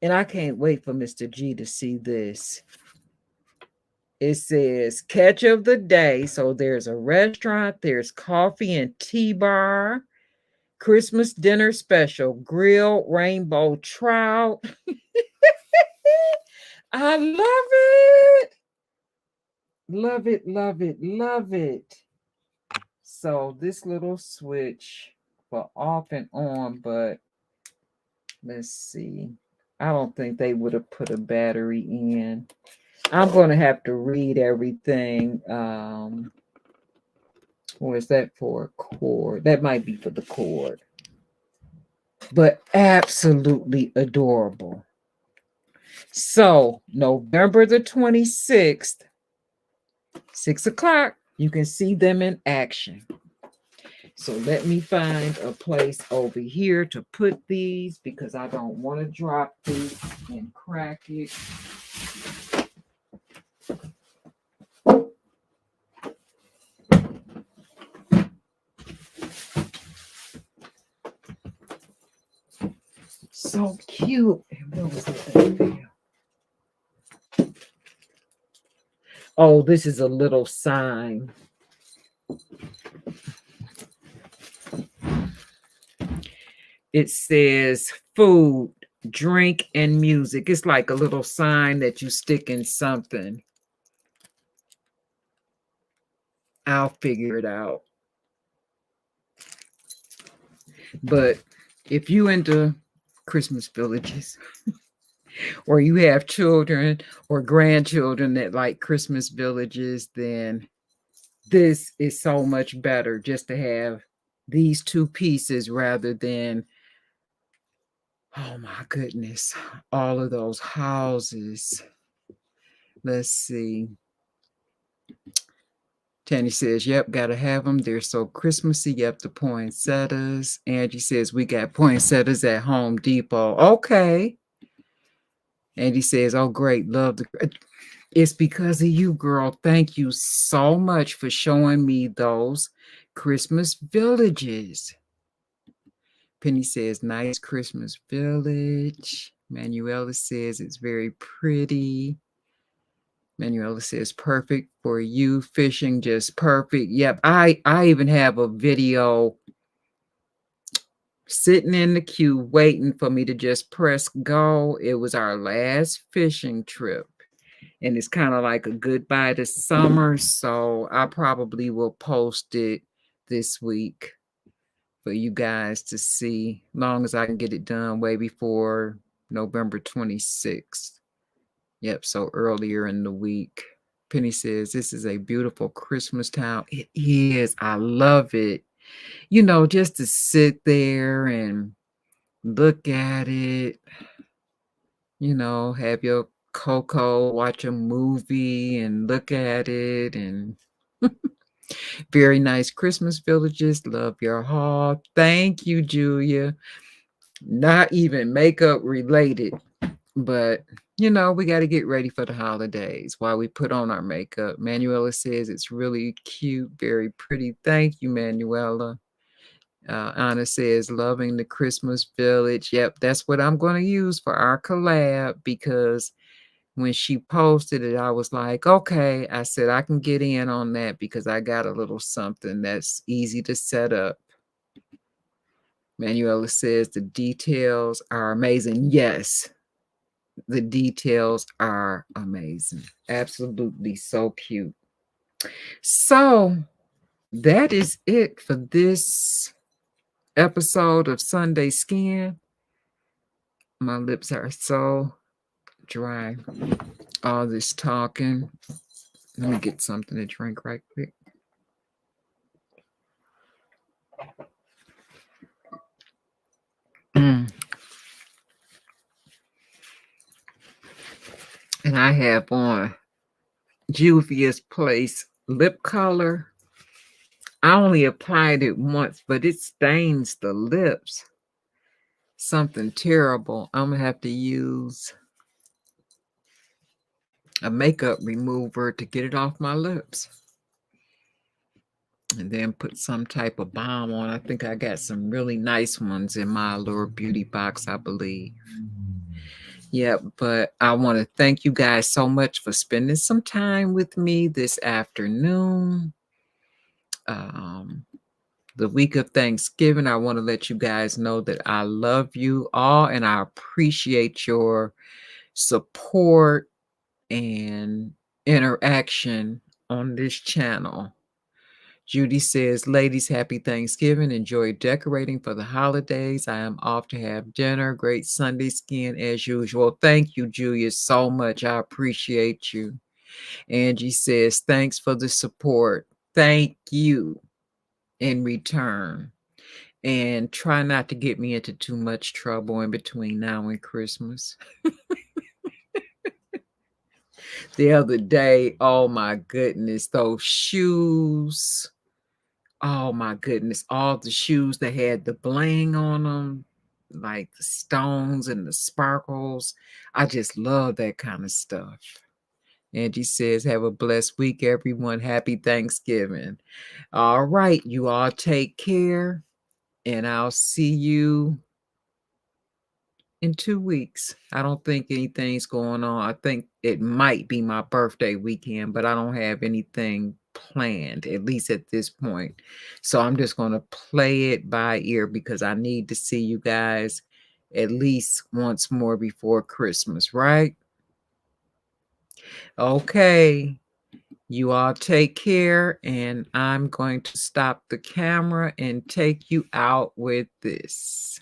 And I can't wait for Mr. G to see this. It says catch of the day. So there's a restaurant, there's coffee and tea bar, Christmas dinner special, grilled rainbow trout. I love it. Love it, love it, love it. So this little switch for off and on, but let's see. I don't think they would have put a battery in. I'm going to have to read everything. Or is that for a cord? That might be for the cord. But absolutely adorable. So November the 26th, 6 o'clock, you can see them in action. So let me find a place over here to put these because I don't want to drop these and crack it. So cute. And what was that? Oh, this is a little sign. It says food, drink, and music. It's like a little sign that you stick in something. I'll figure it out. But if you into Christmas villages or you have children or grandchildren that like Christmas villages, then this is so much better just to have these two pieces rather than, oh my goodness, all of those houses. Let's see. Tanny says, yep, gotta have them. They're so Christmassy. Yep, the poinsettias. Angie says, we got poinsettias at Home Depot. Okay. Angie says, oh, great. Love the... It's because of you, girl. Thank you so much for showing me those Christmas villages. Penny says, nice Christmas village. Manuela says, it's very pretty. Manuela says, perfect for you. Fishing, just perfect. Yep, I even have a video sitting in the queue waiting for me to just press go. It was our last fishing trip. And it's kind of like a goodbye to summer. So I probably will post it this week for you guys to see, long as I can get it done way before November 26th. Yep, so earlier in the week. Penny says, this is a beautiful Christmas town. It is. I love it. Just to sit there and look at it, have your cocoa, watch a movie and look at it. And very nice Christmas villages. Love your haul. Thank you, Julia. Not even makeup related, but we got to get ready for the holidays while we put on our makeup. Manuela says it's really cute, very pretty. Thank you, Manuela. Anna says, loving the Christmas village. Yep, that's what I'm going to use for our collab, because when she posted it, I was like, okay, I said, I can get in on that because I got a little something that's easy to set up. Manuela says the details are amazing. Yes, the details are amazing. Absolutely so cute. So that is it for this episode of Sunday Skin. My lips are so dry. All this talking. Let me get something to drink right quick. And I have on Juvia's Place lip color. I only applied it once, but it stains the lips. Something terrible. I'm going to have to use a makeup remover to get it off my lips. And then put some type of balm on. I think I got some really nice ones in my Allure Beauty box, I believe. Yeah, but I want to thank you guys so much for spending some time with me this afternoon. The week of Thanksgiving, I want to let you guys know that I love you all and I appreciate your support and interaction on this channel. Judy says, ladies, happy Thanksgiving. Enjoy decorating for the holidays. I am off to have dinner. Great Sunday Skin as usual. Thank you, Julia, so much. I appreciate you. Angie says, thanks for the support. Thank you in return. And try not to get me into too much trouble in between now and Christmas. The other day, oh my goodness, those shoes. Oh my goodness, all the shoes that had the bling on them, like the stones and the sparkles. I just love that kind of stuff. Angie says, have a blessed week, everyone. Happy Thanksgiving. All right, you all take care, and I'll see you in 2 weeks. I don't think anything's going on. I think it might be my birthday weekend, but I don't have anything planned, at least at this point. So I'm just going to play it by ear because I need to see you guys at least once more before Christmas, right? Okay. You all take care, and I'm going to stop the camera and take you out with this.